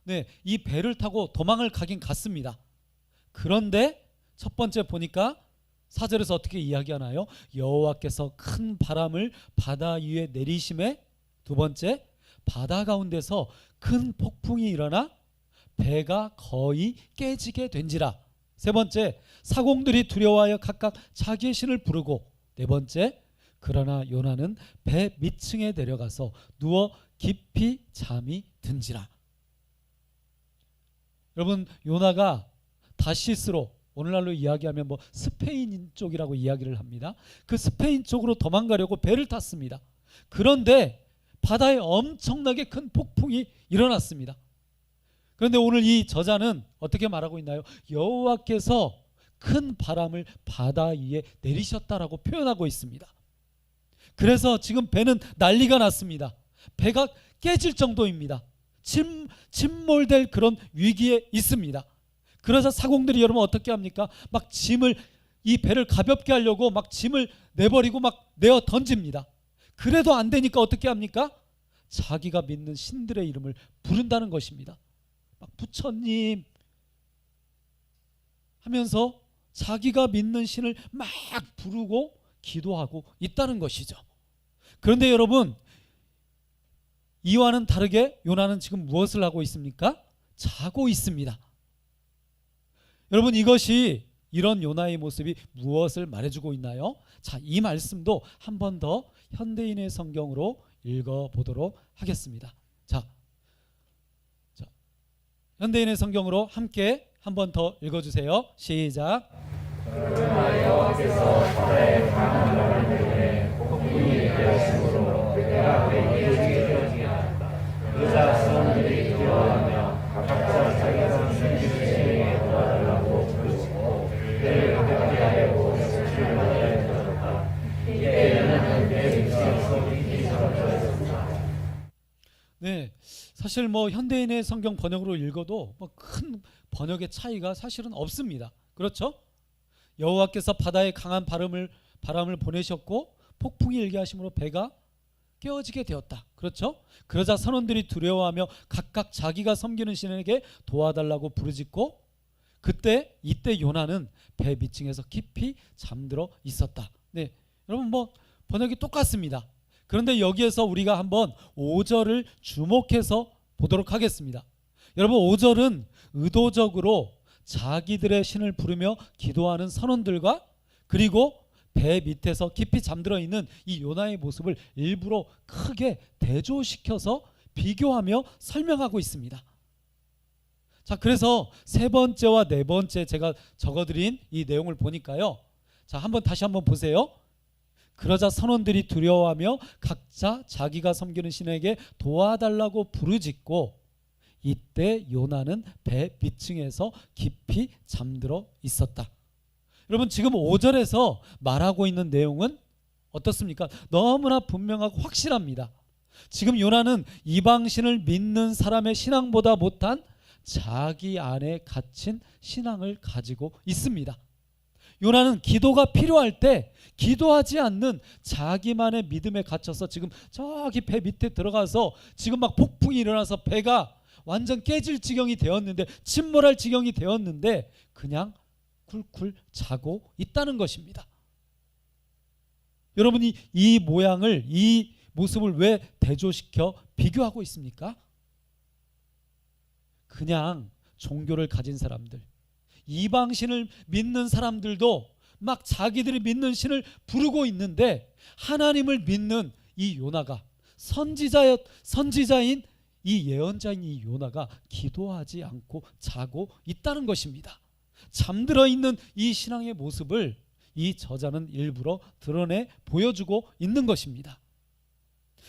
네, 이 배를 타고 도망을 가긴 갔습니다. 그런데 첫 번째 보니까 4절에서 어떻게 이야기하나요? 여호와께서 큰 바람을 바다 위에 내리심에, 두 번째 바다 가운데서 큰 폭풍이 일어나 배가 거의 깨지게 된지라, 세 번째 사공들이 두려워하여 각각 자기의 신을 부르고, 네 번째 그러나 요나는 배 밑층에 내려가서 누워 깊이 잠이 든지라. 여러분 요나가 다시스로, 오늘날로 이야기하면 뭐 스페인 쪽이라고 이야기를 합니다. 그 스페인 쪽으로 도망가려고 배를 탔습니다. 그런데 바다에 엄청나게 큰 폭풍이 일어났습니다. 그런데 오늘 이 저자는 어떻게 말하고 있나요? 여호와께서 큰 바람을 바다 위에 내리셨다라고 표현하고 있습니다. 그래서 지금 배는 난리가 났습니다. 배가 깨질 정도입니다. 침몰될 그런 위기에 있습니다. 그래서 사공들이 여러분 어떻게 합니까? 막 짐을, 이 배를 가볍게 하려고 막 짐을 내버리고 막 내어 던집니다. 그래도 안 되니까 어떻게 합니까? 자기가 믿는 신들의 이름을 부른다는 것입니다. 막 부처님 하면서 자기가 믿는 신을 막 부르고 기도하고 있다는 것이죠. 그런데 여러분 이와는 다르게 요나는 지금 무엇을 하고 있습니까? 자고 있습니다. 여러분 이것이, 이런 요나의 모습이 무엇을 말해주고 있나요? 자, 이 말씀도 한 번 더 현대인의 성경으로 읽어보도록 하겠습니다. 자, 현대인의 성경으로 함께 한 번 더 읽어주세요. 시작. 그러나 여호와께서 바다에 강한 바람 때문에 폭풍이 일어나심으로 배가 깨지게 되지 않았다. 그러자 사람들이 두려워하며 각자 자기가 숨긴 신에게 도와달라고 부르짖고 배를 가볍게 하려고 수출을 받아야 되었다. 이때 요나는 배 밑에서 깊이 잠들어 있었다. 네, 사실 뭐 현대인의 성경 번역으로 읽어도 뭐 큰 번역의 차이가 사실은 없습니다. 그렇죠? 여호와께서 바다에 강한 바람을 보내셨고 폭풍이 일게 하심으로 배가 깨어지게 되었다. 그렇죠? 그러자 선원들이 두려워하며 각각 자기가 섬기는 신에게 도와달라고 부르짖고, 이때 요나는 배 밑층에서 깊이 잠들어 있었다. 네, 여러분 뭐 번역이 똑같습니다. 그런데 여기에서 우리가 한번 5절을 주목해서 보도록 하겠습니다. 여러분 5절은 의도적으로 자기들의 신을 부르며 기도하는 선원들과, 그리고 배 밑에서 깊이 잠들어 있는 이 요나의 모습을 일부러 크게 대조시켜서 비교하며 설명하고 있습니다. 자, 그래서 세 번째와 네 번째 제가 적어드린 이 내용을 보니까요. 자, 다시 한번 보세요. 그러자 선원들이 두려워하며 각자 자기가 섬기는 신에게 도와달라고 부르짖고, 이때 요나는 배 밑층에서 깊이 잠들어 있었다. 여러분 지금 5절에서 말하고 있는 내용은 어떻습니까? 너무나 분명하고 확실합니다. 지금 요나는 이방신을 믿는 사람의 신앙보다 못한 자기 안에 갇힌 신앙을 가지고 있습니다. 요나는 기도가 필요할 때 기도하지 않는 자기만의 믿음에 갇혀서 지금 저기 배 밑에 들어가서 지금 막 폭풍이 일어나서 배가 완전 깨질 지경이 되었는데, 침몰할 지경이 되었는데 그냥 쿨쿨 자고 있다는 것입니다. 여러분이 이 모양을, 이 모습을 왜 대조시켜 비교하고 있습니까? 그냥 종교를 가진 사람들, 이방신을 믿는 사람들도 막 자기들이 믿는 신을 부르고 있는데, 하나님을 믿는 이 요나가, 선지자인 이 예언자인 이 요나가 기도하지 않고 자고 있다는 것입니다. 잠들어 있는 이 신앙의 모습을 이 저자는 일부러 드러내 보여주고 있는 것입니다.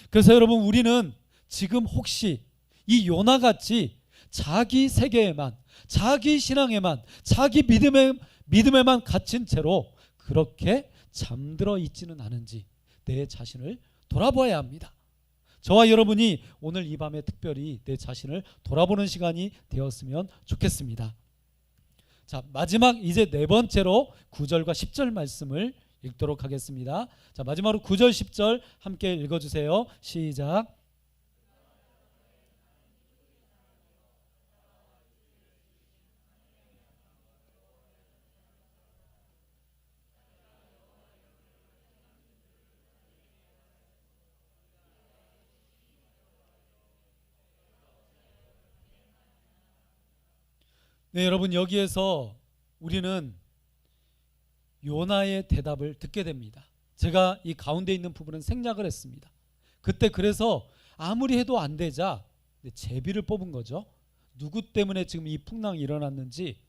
그래서 여러분, 우리는 지금 혹시 이 요나같이 자기 세계에만, 자기 신앙에만, 자기 믿음에만 갇힌 채로 그렇게 잠들어 있지는 않은지 내 자신을 돌아봐야 합니다. 저와 여러분이 오늘 이 밤에 특별히 내 자신을 돌아보는 시간이 되었으면 좋겠습니다. 자, 마지막 이제 네 번째로 9절과 10절 말씀을 읽도록 하겠습니다. 자, 마지막으로 9절 10절 함께 읽어주세요. 시작. 네, 여러분, 여기에서 우리는 요나의 대답을 듣게 됩니다. 제가 이 가운데 있는 부분은 생략을 했습니다. 그때 그래서 아무리 해도 안 되자 제비를 뽑은 거죠. 누구 때문에 지금 이 풍랑이 일어났는지,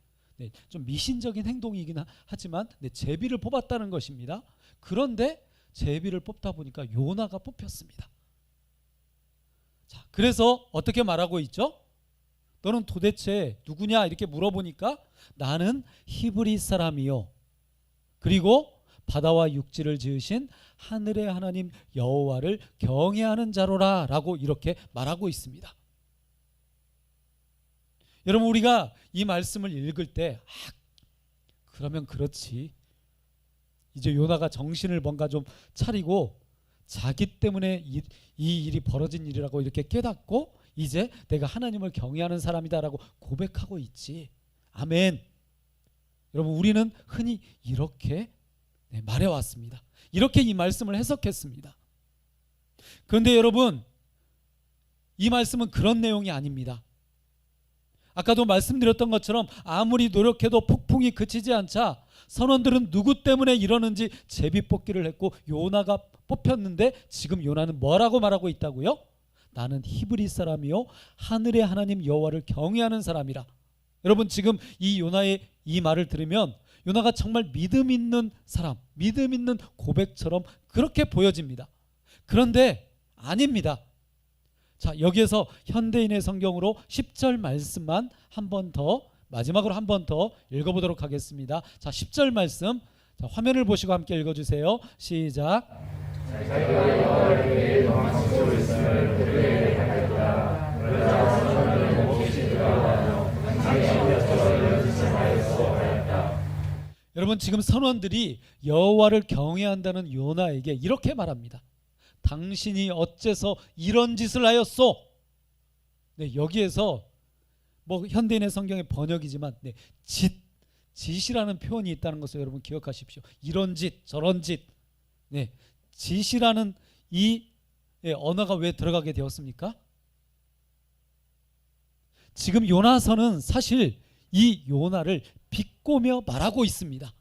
좀 미신적인 행동이긴 하지만 제비를 뽑았다는 것입니다. 그런데 제비를 뽑다 보니까 요나가 뽑혔습니다. 자, 그래서 어떻게 말하고 있죠? 너는 도대체 누구냐 이렇게 물어보니까 나는 히브리 사람이요, 그리고 바다와 육지를 지으신 하늘의 하나님 여호와를 경외하는 자로라 라고 이렇게 말하고 있습니다. 여러분, 우리가 이 말씀을 읽을 때 그러면 그렇지, 이제 요나가 정신을 뭔가 좀 차리고 자기 때문에 이 일이 벌어진 일이라고 이렇게 깨닫고 이제 내가 하나님을 경외하는 사람이다라고 고백하고 있지. 아멘. 여러분, 우리는 흔히 이렇게 말해왔습니다. 이렇게 이 말씀을 해석했습니다. 그런데 여러분, 이 말씀은 그런 내용이 아닙니다. 아까도 말씀드렸던 것처럼 아무리 노력해도 폭풍이 그치지 않자 선원들은 누구 때문에 이러는지 제비 뽑기를 했고 요나가 뽑혔는데 지금 요나는 뭐라고 말하고 있다고요? 나는 히브리 사람이요 하늘의 하나님 여호와를 경외하는 사람이라. 여러분, 지금 이 요나의 이 말을 들으면 요나가 정말 믿음 있는 사람, 믿음 있는 고백처럼 그렇게 보여집니다. 그런데 아닙니다. 자, 여기에서 현대인의 성경으로 10절 말씀만 한 번 더, 마지막으로 한 번 더 읽어보도록 하겠습니다. 자, 10절 말씀, 자, 화면을 보시고 함께 읽어주세요. 시작. 자기가 여호와를 위해 도망치고 있음을 그들에게 알렸다. 그러자 선원들은 몹시 두려워하며 당신이 곁에서 이런 짓을 하였소 하였다. 여러분, 지금 선원들이 여호와를 경외한다는 요나에게 이렇게 말합니다. 당신이 어째서 이런 짓을 하였소? 네, 여기에서 뭐 현대인의 성경의 번역이지만 짓이라는 표현이 있다는 것을 여러분 기억하십시오. 이런 짓, 저런 짓. 짓이라는 이 언어가 왜 들어가게 되었습니까? 지금 요나서는 사실 이 요나를 비꼬며 말하고 있습니다.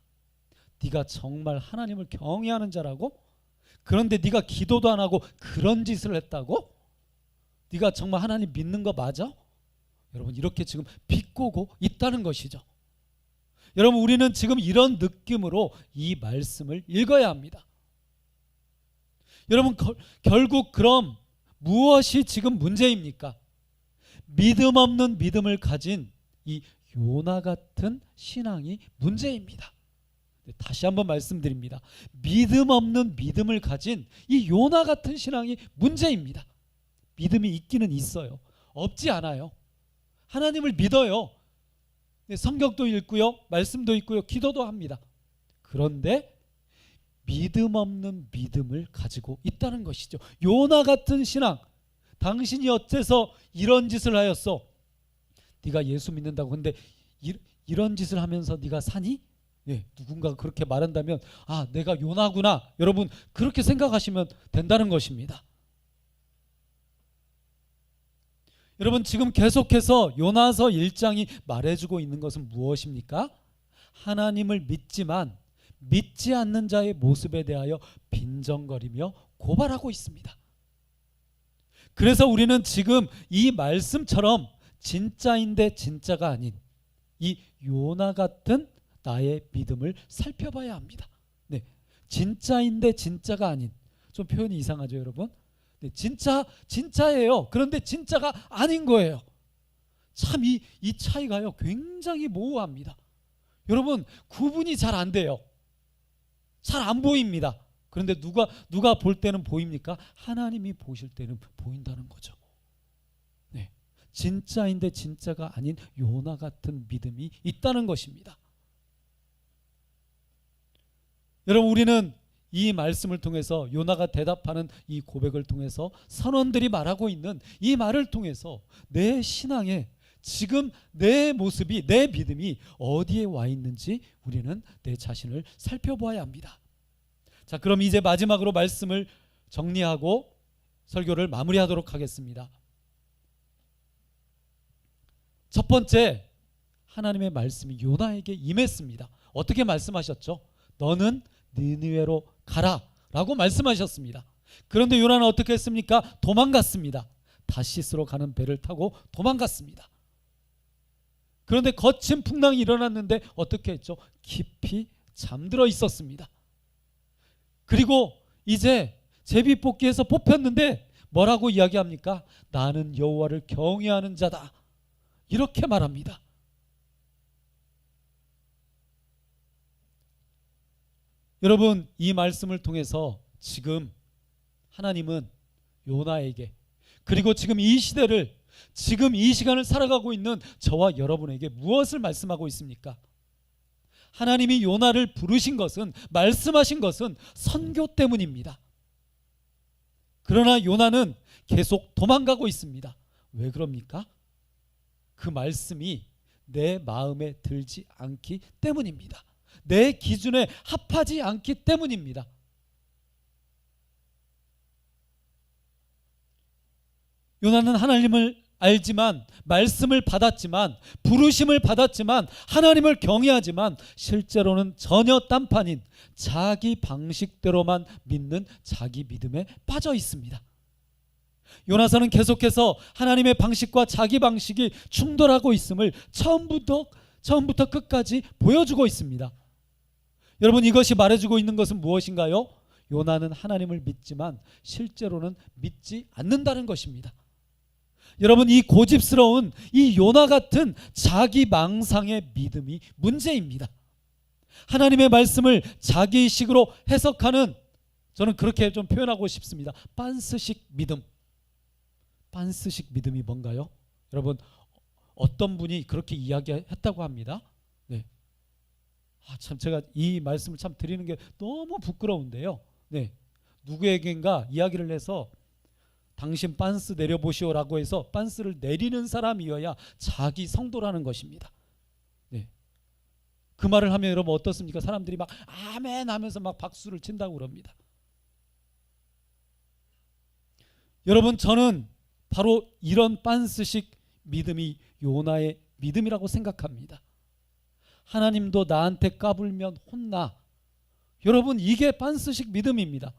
네가 정말 하나님을 경외하는 자라고? 그런데 네가 기도도 안 하고 그런 짓을 했다고? 네가 정말 하나님 믿는 거 맞아? 여러분, 이렇게 지금 비꼬고 있다는 것이죠. 여러분, 우리는 지금 이런 느낌으로 이 말씀을 읽어야 합니다. 여러분, 결국 그럼 무엇이 지금 문제입니까? 믿음 없는 믿음을 가진 이 요나 같은 신앙이 문제입니다. 다시 한번 말씀드립니다. 믿음 없는 믿음을 가진 이 요나 같은 신앙이 문제입니다. 믿음이 있기는 있어요. 없지 않아요. 하나님을 믿어요. 성경도 읽고요, 말씀도 읽고요, 기도도 합니다. 그런데 믿음 없는 믿음을 가지고 있다는 것이죠. 요나 같은 신앙. 당신이 어째서 이런 짓을 하였어? 네가 예수 믿는다고 근데 이런 짓을 하면서 네가 사니? 예, 누군가가 그렇게 말한다면 아, 내가 요나구나. 여러분 그렇게 생각하시면 된다는 것입니다. 여러분 지금 계속해서 요나서 1장이 말해주고 있는 것은 무엇입니까? 하나님을 믿지만 믿지 않는 자의 모습에 대하여 빈정거리며 고발하고 있습니다. 그래서 우리는 지금 이 말씀처럼 진짜인데 진짜가 아닌 이 요나 같은 나의 믿음을 살펴봐야 합니다. 네, 진짜인데 진짜가 아닌, 좀 표현이 이상하죠 여러분? 네, 진짜예요. 그런데 진짜가 아닌 거예요. 참 이 차이가요 굉장히 모호합니다. 여러분 구분이 잘 안 돼요. 잘 안 보입니다. 그런데 누가 볼 때는 보입니까? 하나님이 보실 때는 보인다는 거죠. 네, 진짜인데 진짜가 아닌 요나 같은 믿음이 있다는 것입니다. 여러분 우리는 이 말씀을 통해서 요나가 대답하는 이 고백을 통해서 선원들이 말하고 있는 이 말을 통해서 내 신앙에 지금 내 모습이, 내 믿음이 어디에 와 있는지 우리는 내 자신을 살펴보아야 합니다. 자, 그럼 이제 마지막으로 말씀을 정리하고 설교를 마무리하도록 하겠습니다. 첫 번째, 하나님의 말씀이 요나에게 임했습니다. 어떻게 말씀하셨죠? 너는 니느웨로 가라 라고 말씀하셨습니다. 그런데 요나는 어떻게 했습니까? 도망갔습니다. 다시스로 가는 배를 타고 도망갔습니다. 그런데 거친 풍랑이 일어났는데 어떻게 했죠? 깊이 잠들어 있었습니다. 그리고 이제 제비뽑기에서 뽑혔는데 뭐라고 이야기합니까? 나는 여호와를 경외하는 자다. 이렇게 말합니다. 여러분 이 말씀을 통해서 지금 하나님은 요나에게 그리고 지금 이 시대를 지금 이 시간을 살아가고 있는 저와 여러분에게 무엇을 말씀하고 있습니까? 하나님이 요나를 부르신 것은 말씀하신 것은 선교 때문입니다. 그러나 요나는 계속 도망가고 있습니다. 왜 그럽니까? 그 말씀이 내 마음에 들지 않기 때문입니다. 내 기준에 합하지 않기 때문입니다. 요나는 하나님을 알지만 말씀을 받았지만 부르심을 받았지만 하나님을 경외하지만 실제로는 전혀 딴판인 자기 방식대로만 믿는 자기 믿음에 빠져 있습니다. 요나서는 계속해서 하나님의 방식과 자기 방식이 충돌하고 있음을 처음부터 끝까지 보여주고 있습니다. 여러분 이것이 말해주고 있는 것은 무엇인가요? 요나는 하나님을 믿지만 실제로는 믿지 않는다는 것입니다. 여러분 이 고집스러운 이 요나 같은 자기 망상의 믿음이 문제입니다. 하나님의 말씀을 자기식으로 해석하는, 저는 그렇게 좀 표현하고 싶습니다. 빤스식 믿음. 빤스식 믿음이 뭔가요? 여러분 어떤 분이 그렇게 이야기했다고 합니다. 네. 참 제가 이 말씀을 참 드리는 게 너무 부끄러운데요. 네. 누구에겐가 이야기를 해서 당신 빤스 내려보시오라고 해서 빤스를 내리는 사람이어야 자기 성도라는 것입니다. 네. 그 말을 하면 여러분 어떻습니까? 사람들이 막 아멘 하면서 막 박수를 친다고 그럽니다. 여러분 저는 바로 이런 빤스식 믿음이 요나의 믿음이라고 생각합니다. 하나님도 나한테 까불면 혼나. 여러분 이게 빤스식 믿음입니다.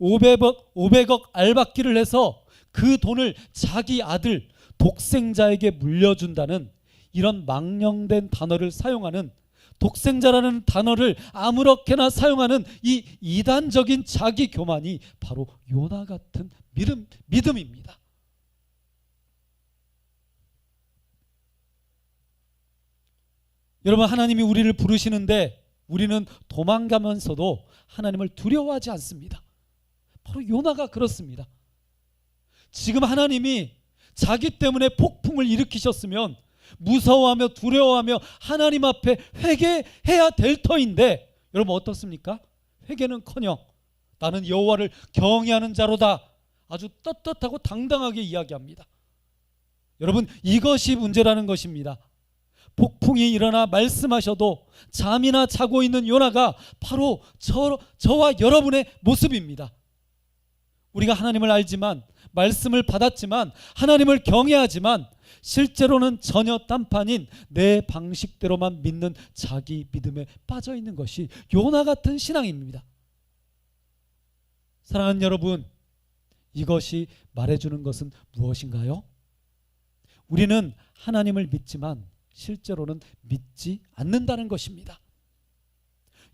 500억 알박기를 해서 그 돈을 자기 아들 독생자에게 물려준다는 이런 망령된 단어를 사용하는, 독생자라는 단어를 아무렇게나 사용하는 이 이단적인 자기 교만이 바로 요나 같은 믿음입니다. 여러분 하나님이 우리를 부르시는데 우리는 도망가면서도 하나님을 두려워하지 않습니다. 바로 요나가 그렇습니다. 지금 하나님이 자기 때문에 폭풍을 일으키셨으면 무서워하며 두려워하며 하나님 앞에 회개해야 될 터인데 여러분 어떻습니까? 회개는커녕 나는 여호와를 경외하는 자로다. 아주 떳떳하고 당당하게 이야기합니다. 여러분 이것이 문제라는 것입니다. 폭풍이 일어나 말씀하셔도 잠이나 자고 있는 요나가 바로 저와 여러분의 모습입니다. 우리가 하나님을 알지만, 말씀을 받았지만, 하나님을 경외하지만 실제로는 전혀 딴판인 내 방식대로만 믿는 자기 믿음에 빠져 있는 것이 요나 같은 신앙입니다. 사랑하는 여러분, 이것이 말해주는 것은 무엇인가요? 우리는 하나님을 믿지만 실제로는 믿지 않는다는 것입니다.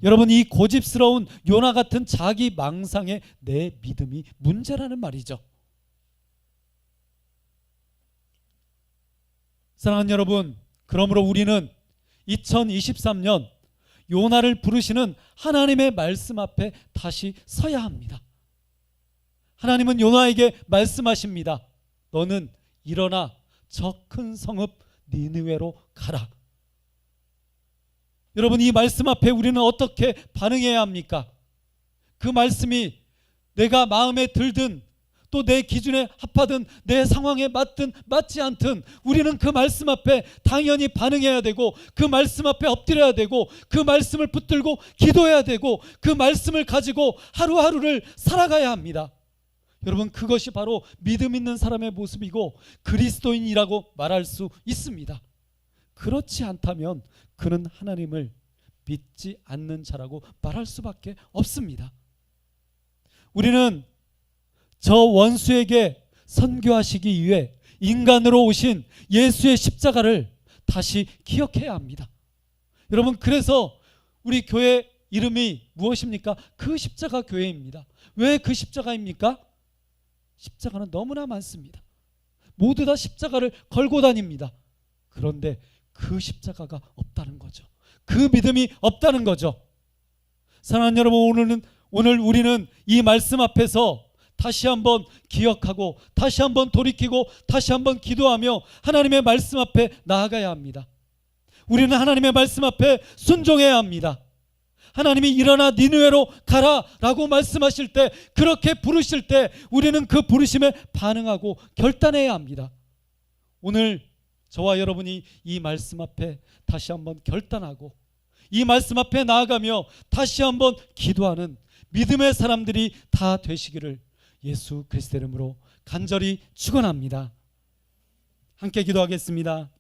여러분, 이 고집스러운 요나 같은 자기 망상에 내 믿음이 문제라는 말이죠. 사랑하는 여러분, 그러므로 우리는 2023년 요나를 부르시는 하나님의 말씀 앞에 다시 서야 합니다. 하나님은 요나에게 말씀하십니다. 너는 일어나 저 큰 성읍 니느웨로 가라. 여러분, 이 말씀 앞에 우리는 어떻게 반응해야 합니까? 그 말씀이 내가 마음에 들든 또 내 기준에 합하든 내 상황에 맞든 맞지 않든 우리는 그 말씀 앞에 당연히 반응해야 되고, 그 말씀 앞에 엎드려야 되고, 그 말씀을 붙들고 기도해야 되고, 그 말씀을 가지고 하루하루를 살아가야 합니다. 여러분, 그것이 바로 믿음 있는 사람의 모습이고 그리스도인이라고 말할 수 있습니다. 그렇지 않다면 그는 하나님을 믿지 않는 자라고 말할 수밖에 없습니다. 우리는 저 원수에게 선교하시기 위해 인간으로 오신 예수의 십자가를 다시 기억해야 합니다. 여러분, 그래서 우리 교회 이름이 무엇입니까? 그 십자가 교회입니다. 왜 그 십자가입니까? 십자가는 너무나 많습니다. 모두 다 십자가를 걸고 다닙니다. 그런데 그 십자가가 없다는 거죠. 그 믿음이 없다는 거죠. 사랑하는 여러분, 오늘 우리는 이 말씀 앞에서 다시 한번 기억하고 다시 한번 돌이키고 다시 한번 기도하며 하나님의 말씀 앞에 나아가야 합니다. 우리는 하나님의 말씀 앞에 순종해야 합니다. 하나님이 일어나 니느웨로 가라 라고 말씀하실 때, 그렇게 부르실 때 우리는 그 부르심에 반응하고 결단해야 합니다. 오늘 저와 여러분이 이 말씀 앞에 다시 한번 결단하고 이 말씀 앞에 나아가며 다시 한번 기도하는 믿음의 사람들이 다 되시기를 예수 그리스도의 이름으로 간절히 축원합니다. 함께 기도하겠습니다.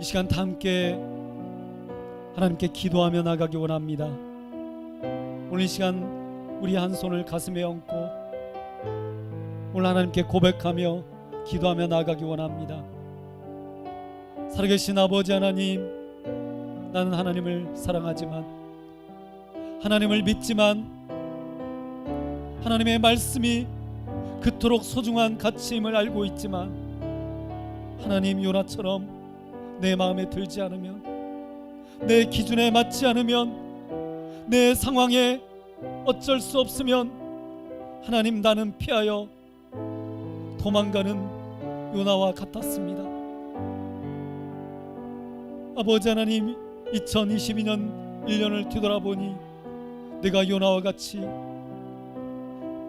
이 시간 다 함께 하나님께 기도하며 나가기 원합니다. 오늘 이 시간 우리 한 손을 가슴에 얹고 오늘 하나님께 고백하며 기도하며 나가기 원합니다. 살아계신 아버지 하나님, 나는 하나님을 사랑하지만, 하나님을 믿지만, 하나님의 말씀이 그토록 소중한 가치임을 알고 있지만, 하나님, 요나처럼 내 마음에 들지 않으면, 내 기준에 맞지 않으면, 내 상황에 어쩔 수 없으면 하나님, 나는 피하여 도망가는 요나와 같았습니다. 아버지 하나님, 2022년 1년을 뒤돌아보니 내가 요나와 같이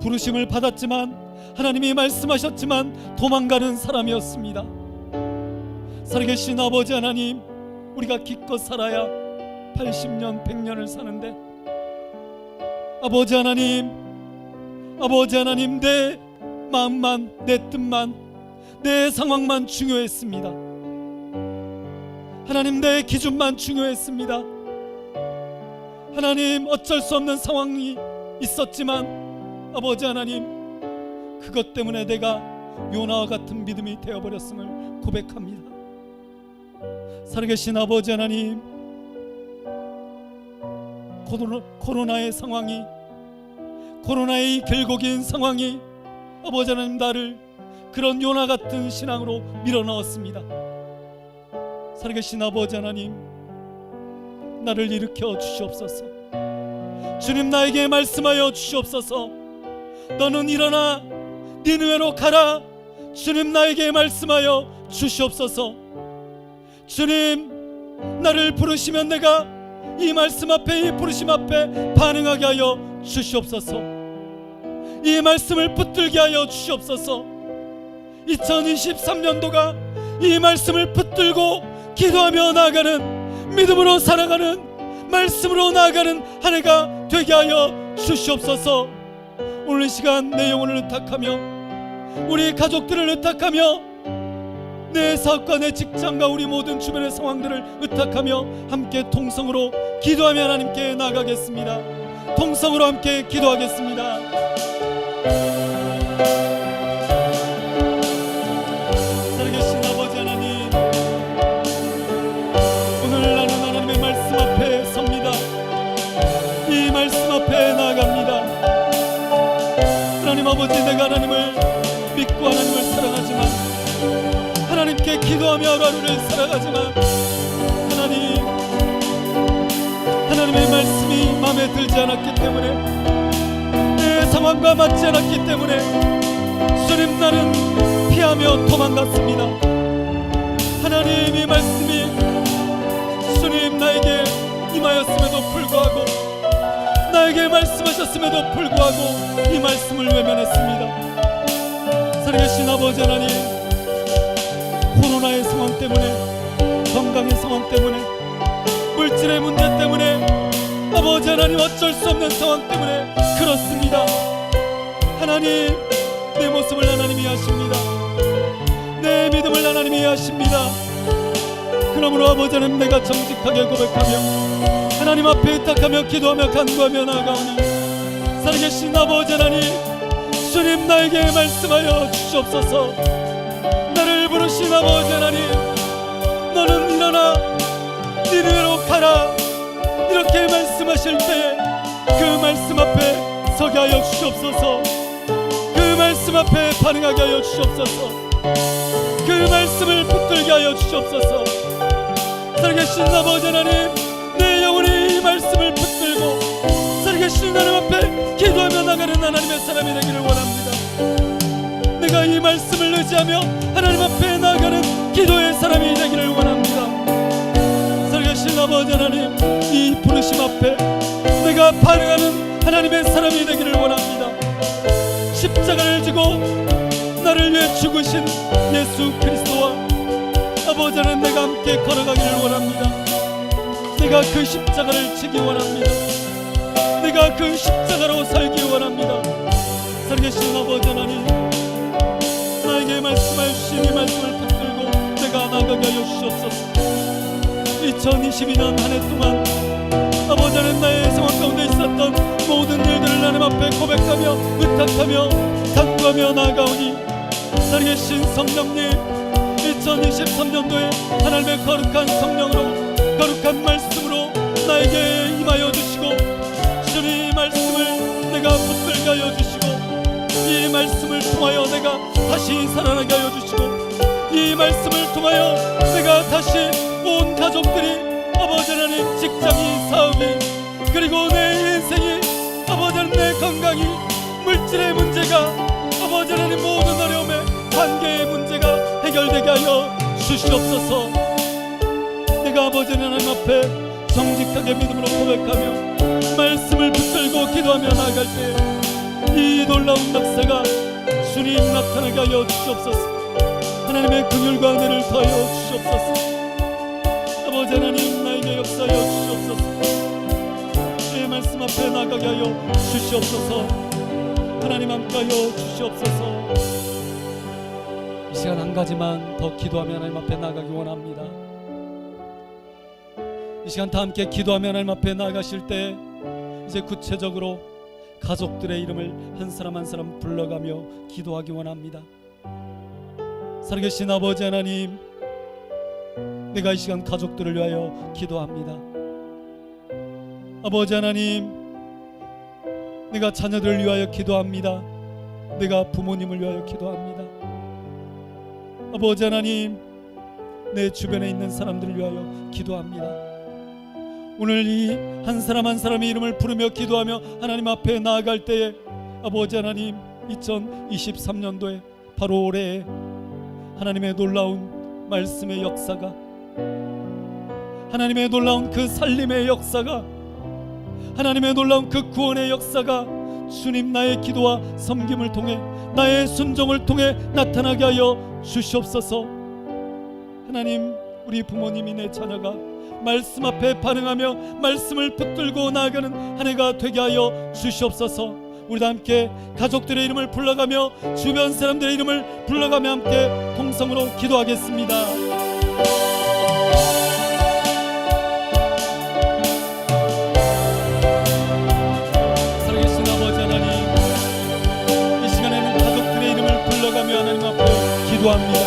부르심을 받았지만, 하나님이 말씀하셨지만 도망가는 사람이었습니다. 살아계신 아버지 하나님, 우리가 기껏 살아야 80년 100년을 사는데, 아버지 하나님, 내 마음만, 내 뜻만, 내 상황만 중요했습니다. 하나님, 내 기준만 중요했습니다. 하나님, 어쩔 수 없는 상황이 있었지만 아버지 하나님, 그것 때문에 내가 요나와 같은 믿음이 되어버렸음을 고백합니다. 살아계신 아버지 하나님, 코로나의 상황이, 코로나의 이 길고긴 상황이 아버지 하나님, 나를 그런 요나 같은 신앙으로 밀어넣었습니다. 살아계신 아버지 하나님, 나를 일으켜 주시옵소서. 주님, 나에게 말씀하여 주시옵소서. 너는 일어나 니느웨로 가라. 주님 나에게 말씀하여 주시옵소서. 주님 나를 부르시면 내가 이 말씀 앞에, 이 부르심 앞에 반응하게 하여 주시옵소서. 이 말씀을 붙들게 하여 주시옵소서. 2023년도가 이 말씀을 붙들고 기도하며 나아가는, 믿음으로 살아가는, 말씀으로 나아가는 한 해가 되게 하여 주시옵소서. 오늘 이 시간 내 영혼을 의탁하며, 우리 가족들을 의탁하며, 내 사업과 내 직장과 우리 모든 주변의 상황들을 의탁하며 함께 통성으로 기도하며 하나님께 나아가겠습니다. 통성으로 함께 기도하겠습니다. 살아계신 아버지 하나님, 오늘 나는 하나님의 말씀 앞에 섭니다. 이 말씀 앞에 나아갑니다. 하나님 아버지, 내가 하나님을 믿고 하나님을 사랑하지만, 하나님께 기도하며 하루하루를 살아가지만, 하나님의 말씀이 마음에 들지 않았기 때문에, 내 상황과 맞지 않았기 때문에 주님 나는 피하며 도망갔습니다. 하나님의 말씀이 주님 나에게 임하였음에도 불구하고, 나에게 말씀하셨음에도 불구하고 이 말씀을 외면했습니다. 살아계신 아버지 하나님, 코로나의 상황 때문에, 건강의 상황 때문에, 물질의 문제 때문에, 아버지 하나님 어쩔 수 없는 상황 때문에 그렇습니다. 하나님, 내 모습을 하나님이 아십니다. 내 믿음을 하나님이 아십니다. 그러므로 아버지 하나님, 내가 정직하게 고백하며 하나님 앞에 의탁하며 기도하며 간구하며 나아가오니, 살아계신 아버지 하나님, 주님 나에게 말씀하여 주시옵소서. 나를 부르신 아버지 하나님, 너는 일어나 니네로 가라, 이렇게 말씀하실 때에 그 말씀 앞에 서게 하여 주시옵소서. 그 말씀 앞에 반응하게 하여 주시옵소서. 그 말씀을 붙들게 하여 주시옵소서. 살아계신 아버지 하나님, 내 영혼이 이 말씀을 붙들고 살아계신 하나님 앞에 기도하며 나가는 하나님의 사람이 되기를 원합니다. 내가 이 말씀을 의지하며 하나님 앞에 나아가는 기도의 사람이 되기를 원합니다. 살아계신 아버지 하나님, 이 부르심 앞에 내가 반응하는 하나님의 사람이 되기를 원합니다. 십자가를 지고 나를 위해 죽으신 예수 그리스도와 아버지 하나님, 내가 함께 걸어가기를 원합니다. 내가 그 십자가를 지기 원합니다. 내가 그 십자가로 살기 원합니다. 살아계신 아버지 하나님, 나에게 말씀하여 주신 이 말씀을 붙들고 내가 나아가게 하여 주시옵소서. 2022년 한 해 동안 아버지 하나님, 나의 상황 가운데 있었던 모든 일들을 하나님 앞에 고백하며 의탁하며 간구하며 나아가오니, 살아계신 성령님, 2023년도에 하나님의 거룩한 성령으로, 거룩한 말씀으로 나에게 임하여 주시고, 주님 이 말씀을 내가 붙들게 하여 주시고, 이 말씀을 통하여 내가 다시 살아나게 하여 주시고, 이 말씀을 통하여 내가 다시 온 가족들이, 아버지 하나님, 직장이, 사업이, 그리고 내 인생이, 아버지 하나님, 내 건강이, 물질의 문제가, 아버지 하나님, 모든 어려움에 관계의 문제가 해결되게 하여 주시옵소서. 내가 아버지 하나님 앞에 정직하게 믿음으로 고백하며 말씀을 붙들고 기도하며 나아갈 때 이 놀라운 역사가 주님 나타나게 하여 주시옵소서. 하나님의 긍휼과 은혜를 더하여 주시옵소서. 아버지 하나님, 나에게 역사하여 주시옵소서. 주의 말씀 앞에 나가게 하여 주시옵소서. 하나님 함께하여 주시옵소서. 이 시간 한 가지만 더 기도하며 하나님 앞에 나가기 원합니다. 이 시간 다 함께 기도하며 하나님 앞에 나가실 때 이제 구체적으로 가족들의 이름을 한 사람 한 사람 불러가며 기도하기 원합니다. 살아계신 아버지 하나님, 내가 이 시간 가족들을 위하여 기도합니다. 아버지 하나님, 내가 자녀들을 위하여 기도합니다. 내가 부모님을 위하여 기도합니다. 아버지 하나님, 내 주변에 있는 사람들을 위하여 기도합니다. 오늘 이 한 사람 한 사람의 이름을 부르며 기도하며 하나님 앞에 나아갈 때에 아버지 하나님, 2023년도에 바로 올해에 하나님의 놀라운 말씀의 역사가, 하나님의 놀라운 그 살림의 역사가, 하나님의 놀라운 그 구원의 역사가 주님 나의 기도와 섬김을 통해, 나의 순종을 통해 나타나게 하여 주시옵소서. 하나님, 우리 부모님이 내 자녀가 말씀 앞에 반응하며 말씀을 붙들고 나아가는 한 해가 되게 하여 주시옵소서. 우리도 함께 가족들의 이름을 불러가며 주변 사람들의 이름을 불러가며 함께 통성으로 기도하겠습니다. 살아계신 아버지 하나님, 이 시간에는 가족들의 이름을 불러가며 하나님 앞에 기도합니다.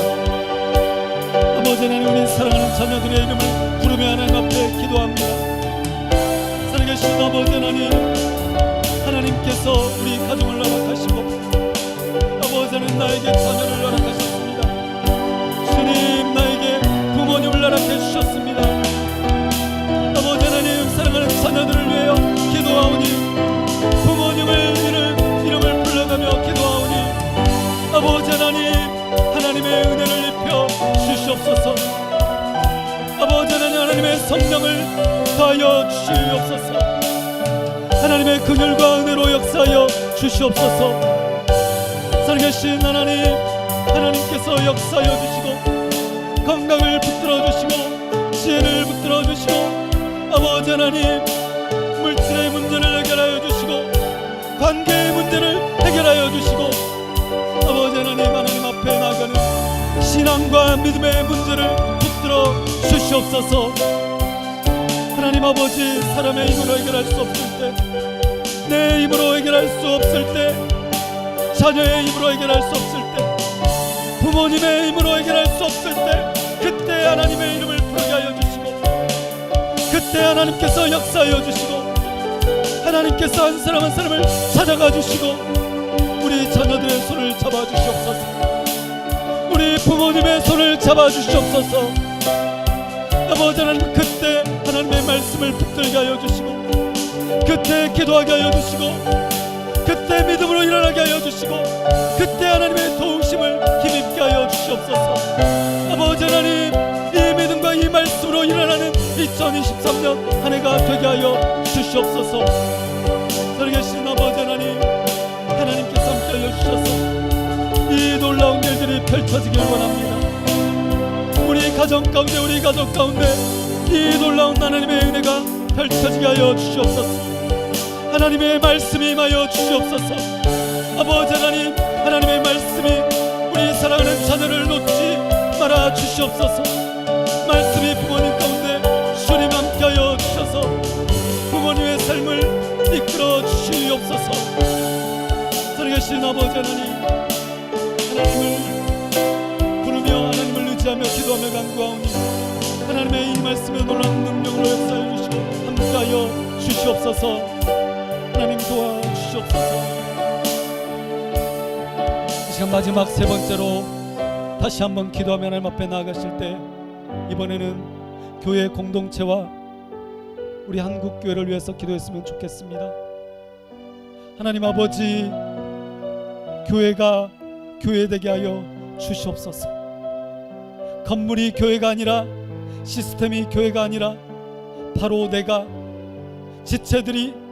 아버지 하나님, 우리 사랑하는 자녀들의 이름을 부르며 하나님 앞에 기도합니다. 살아계신 아버지 하나님, 하나님께서 우리 가정을 허락하시고 아버지 하나님 나에게 자녀를 허락하셨습니다. 주님, 나에게 부모님을 허락해 주셨습니다. 아버지 하나님, 사랑하는 자녀들을 위하여 기도하오니, 부모님을 이름을 불러가며 기도하오니 아버지 하나님, 하나님의 은혜를 입혀 주시옵소서. 아버지 하나님, 하나님의 성령을 더하여 주시옵소서. 하나님의 긍휼과 은혜로 역사하여 주시옵소서. 살아계신 하나님, 하나님께서 역사하여 주시고 건강을 붙들어 주시고 지혜를 붙들어 주시고 아버지 하나님, 물질의 문제를 해결하여 주시고 관계의 문제를 해결하여 주시고 아버지 하나님, 하나님 앞에 나가는 신앙과 믿음의 문제를 붙들어 주시옵소서. 하나님 아버지, 사람의 힘으로 해결할 수 없을 때, 내 힘으로 해결할 수 없을 때, 자녀의 힘으로 해결할 수 없을 때, 부모님의 힘으로 해결할 수 없을 때, 그때 하나님의 이름을 부르게 하여 주시고 그때 하나님께서 역사하여 주시고 하나님께서 한 사람 한 사람을 찾아가 주시고 우리 자녀들의 손을 잡아 주시옵소서. 우리 부모님의 손을 잡아 주시옵소서. 아버지 하나님, 그때 하나님의 말씀을 붙들게 하여 주시고 그때 기도하게 하여 주시고 그때 믿음으로 일어나게 하여 주시고 그때 하나님의 도우심을 힘입게 하여 주시옵소서. 아버지 하나님, 이 믿음과 이 말씀으로 일어나는 2023년 한 해가 되게 하여 주시옵소서. 살아계신 아버지 하나님, 하나님께서 함께 하여 주셔서 이 놀라운 일들이 펼쳐지길 원합니다. 우리 가정 가운데, 우리 가족 가운데 이 놀라운 하나님의 은혜가 펼쳐지게 하여 주시옵소서. 하나님의 말씀이 임하여 주시옵소서. 아버지 하나님, 하나님의 말씀이 우리 사랑하는 자녀를 놓지 말아 주시옵소서. 말씀이 부모님 가운데 주님 함께하여 주셔서 부모님의 삶을 이끌어 주시옵소서. 살아계신 아버지 하나님, 하나님을 부르며 하나님을 의지하며 기도하며 간구하오니 하나님의 이 말씀에 놀라운 능력으로 역사해 주시고 함께하여 주시옵소서. 하나님 도와주시옵소서. 이 시간 마지막 세 번째로 다시 한번 기도하며 하나님 앞에 나아가실 때, 이번에는 교회 공동체와 우리 한국교회를 위해서 기도했으면 좋겠습니다. 하나님 아버지, 교회가 교회되게 하여 주시옵소서. 건물이 교회가 아니라, 시스템이 교회가 아니라 바로 내가, 지체들이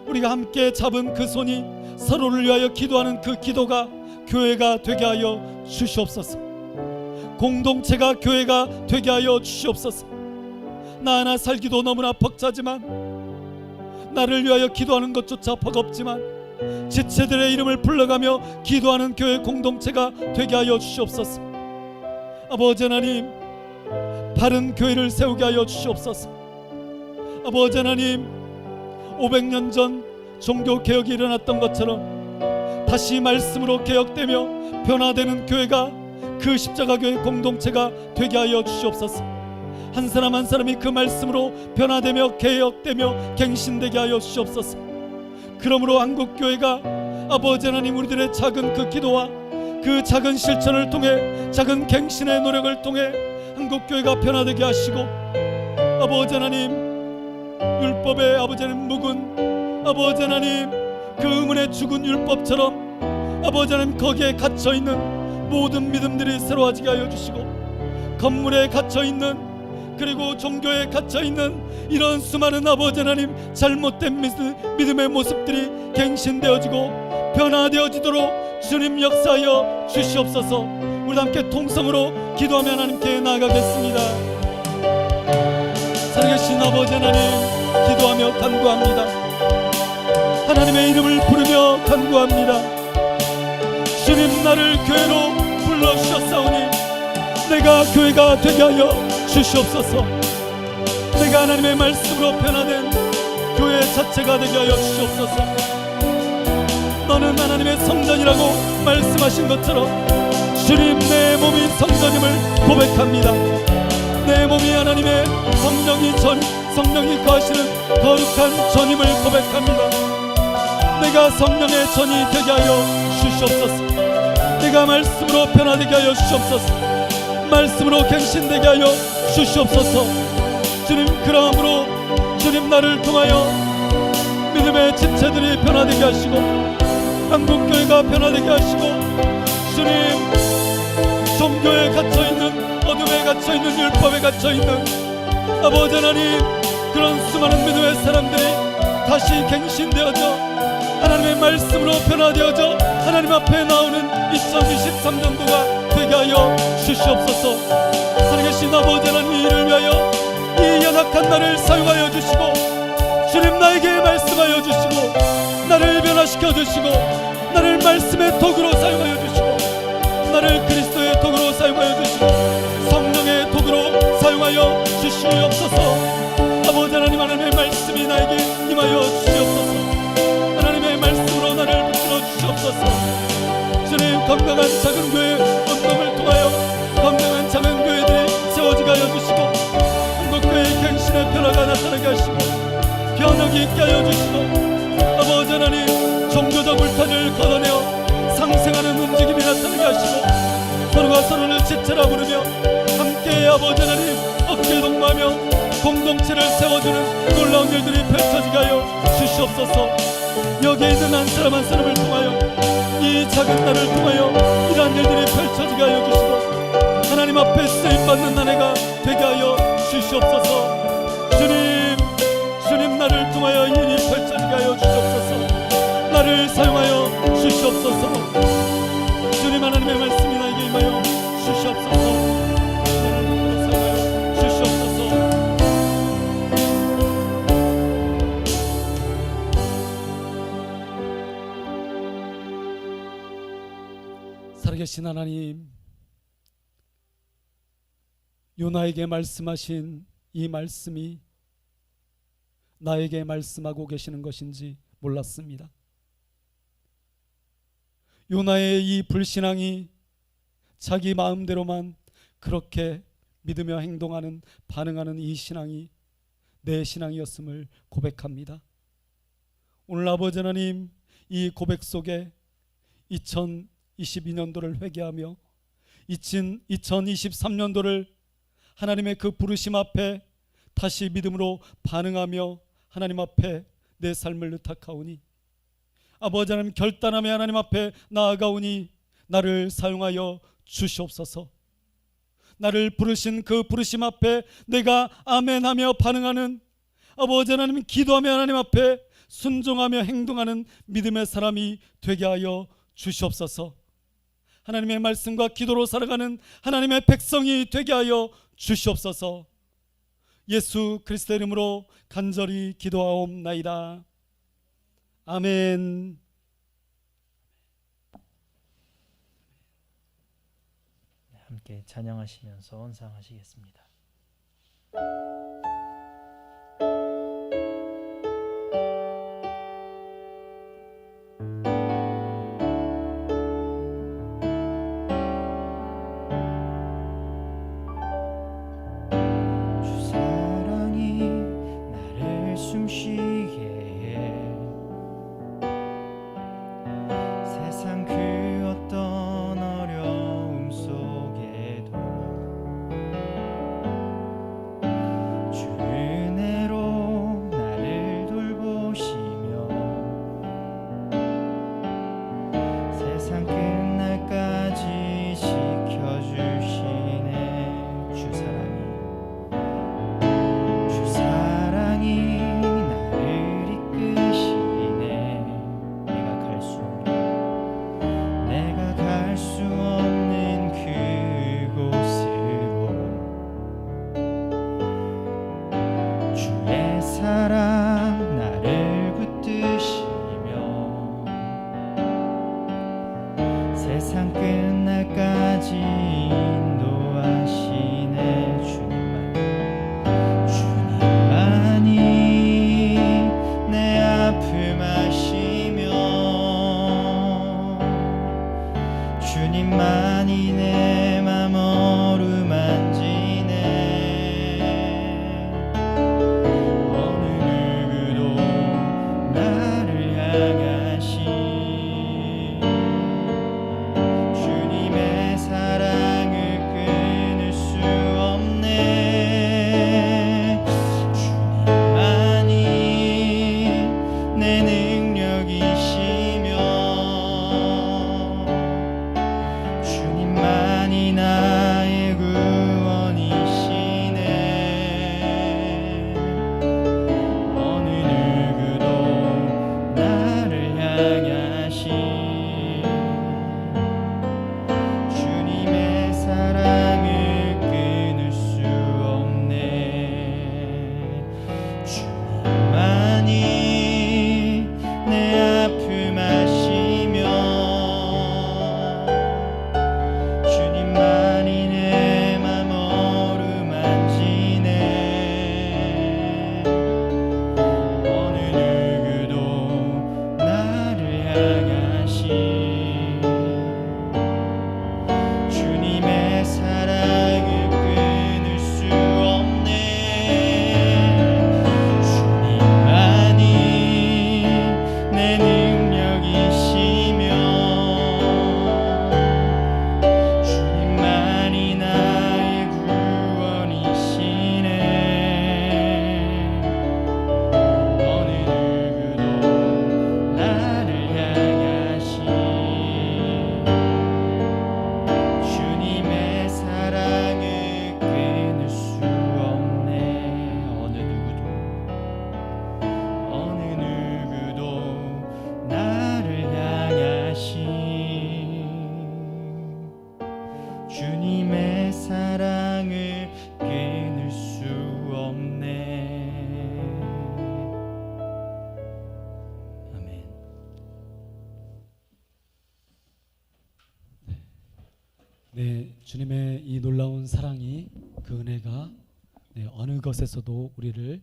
우리가 함께 잡은 그 손이 서로를 위하여 기도하는 그 기도가 교회가 되게 하여 주시옵소서. 공동체가 교회가 되게 하여 주시옵소서. 나 하나 살기도 너무나 벅차지만, 나를 위하여 기도하는 것조차 버겁지만 지체들의 이름을 불러가며 기도하는 교회 공동체가 되게 하여 주시옵소서. 아버지 하나님, 바른 교회를 세우게 하여 주시옵소서. 아버지 하나님, 500년 전 종교개혁이 일어났던 것처럼 다시 말씀으로 개혁되며 변화되는 교회가, 그 십자가교회 공동체가 되게 하여 주시옵소서. 한 사람 한 사람이 그 말씀으로 변화되며 개혁되며 갱신되게 하여 주시옵소서. 그러므로 한국교회가 아버지 하나님, 우리들의 작은 그 기도와 그 작은 실천을 통해, 작은 갱신의 노력을 통해 한국교회가 변화되게 하시고, 아버지 하나님, 율법의 아버지 하나님 묵은 아버지 하나님, 그 의문의 죽은 율법처럼 아버지 하나님, 거기에 갇혀있는 모든 믿음들이 새로워지게 하여 주시고, 건물에 갇혀있는, 그리고 종교에 갇혀있는 이런 수많은 아버지 하나님 잘못된 믿음의 모습들이 갱신되어지고 변화되어지도록 주님 역사하여 주시옵소서. 우리 함께 통성으로 기도하며 하나님께 나아가겠습니다. 살아계신 아버지 하나님, 기도하며 간구합니다. 하나님의 이름을 부르며 간구합니다. 주님, 나를 교회로 불러주셨사오니 내가 교회가 되게 하여 주시옵소서. 내가 하나님의 말씀으로 변화된 교회 자체가 되게 하여 주시옵소서. 너는 하나님의 성전이라고 말씀하신 것처럼 주님, 내 몸이 성전임을 고백합니다. 내 몸이 하나님의 성령이 거하시는 거룩한 전임을 고백합니다. 내가 성령의 전이 되게 하여 주시옵소서. 내가 말씀으로 변화되게 하여 주시옵소서. 말씀으로 갱신되게 하여 주시옵소서. 주님, 그러함으로 주님, 나를 통하여 믿음의 지체들이 변화되게 하시고 한국교회가 변화되게 하시고, 주님, 종교에 갇혀있는, 어둠에 갇혀있는, 율법에 갇혀있는 아버지 하나님, 그런 수많은 믿음의 사람들이 다시 갱신되어져 하나님의 말씀으로 변화되어져 하나님 앞에 나오는 2023년도가 되게 하여 주시옵소서. 살아계신 아버지 하나님, 이를 위하여 이 연약한 나를 사용하여 주시고, 주님, 나에게 말씀하여 주시고 나를 변화시켜 주시고 나를 말씀의 도구로 사용하여 주시고 나를 그리스도의 도구로 사용하여 주시고 성령의 도구로 사용하여 주시옵소서. 아버지 하나님, 하나님의 말씀이 나에게 임하여 주시옵소서. 하나님의 말씀으로 나를 붙들어 주시옵소서. 주님, 건강한 작은 교회 운동을 통하여 건강한 작은 교회들이 세워지게 하여 주시고 한국교회의 갱신의 변화가 나타나게 하시고 변혁이 있게 하여 주시고, 아버지 하나님, 종교적 물타를 걷어내어 상생하는 움직임이 나타나게 하시고 서로가 서로를 지체라 부르며 함께 아버지 하나님 어깨 동무하며 공동체를 세워주는 놀라운 일들이 펼쳐지게 하여 주시옵소서. 여기에 있는 한 사람 한 사람을 통하여 이 작은 나를 통하여 이러한 일들이 펼쳐지게 하여 주시고 하나님 앞에 쓰임받는 한 해가 되게 하여 주시옵소서. 주님, 나를 통하여 이 일이 펼쳐지게 하여 주시옵소서. 나를 사용하여 주시옵소서. 주님, 하나님의 말씀이 나에게 임하여 주시옵소서. 나를 사용하여 주시옵소서. 살아계신 하나님, 요나에게 말씀하신 이 말씀이 나에게 말씀하고 계시는 것인지 몰랐습니다. 요나의 이 불신앙이 자기 마음대로만 그렇게 믿으며 행동하는, 반응하는 이 신앙이 내 신앙이었음을 고백합니다. 오늘 아버지 하나님, 이 고백 속에 2022년도를 회개하며 2023년도를 하나님의 그 부르심 앞에 다시 믿음으로 반응하며 하나님 앞에 내 삶을 의탁하오니, 아버지 하나님, 결단하며 하나님 앞에 나아가오니 나를 사용하여 주시옵소서. 나를 부르신 그 부르심 앞에 내가 아멘하며 반응하는, 아버지 하나님, 기도하며 하나님 앞에 순종하며 행동하는 믿음의 사람이 되게 하여 주시옵소서. 하나님의 말씀과 기도로 살아가는 하나님의 백성이 되게 하여 주시옵소서. 예수 그리스도의 이름으로 간절히 기도하옵나이다. 아멘. 함께 찬양하시면서 원상하시겠습니다. 사랑 나를 붙드시며 세상 끝날까지 인도하시네. 주님만이 내 아픔 아시며 주님만이 내 맘 어루만지네. 어느 누구도 나를 향하신 주님의 사랑을 끊을 수 없네. 주님만이 내 능력이시며 주님만이 나의 구원이시네. 어느 누구도 나를 향하신 주님의 사랑을 끊을 수 없네. 주님만이 내 아픔 아시며 주님만이 내 맘 어루만지네. 어느 누구도 나를 향하신 주님의 사랑을 끊을 수 없네. 주님만이 내 능력이시며 주님만이 나의 구원이시네. 어느 누구도 나를 향하신 주님의 사랑을 끊을 수 없네. 어느 누구도 나를 향하신 주님의 사랑을 끊을 수 없네. 아멘. 네, 주님의 이 놀라운 사랑이 그 은혜가 어느 것에서도 우리를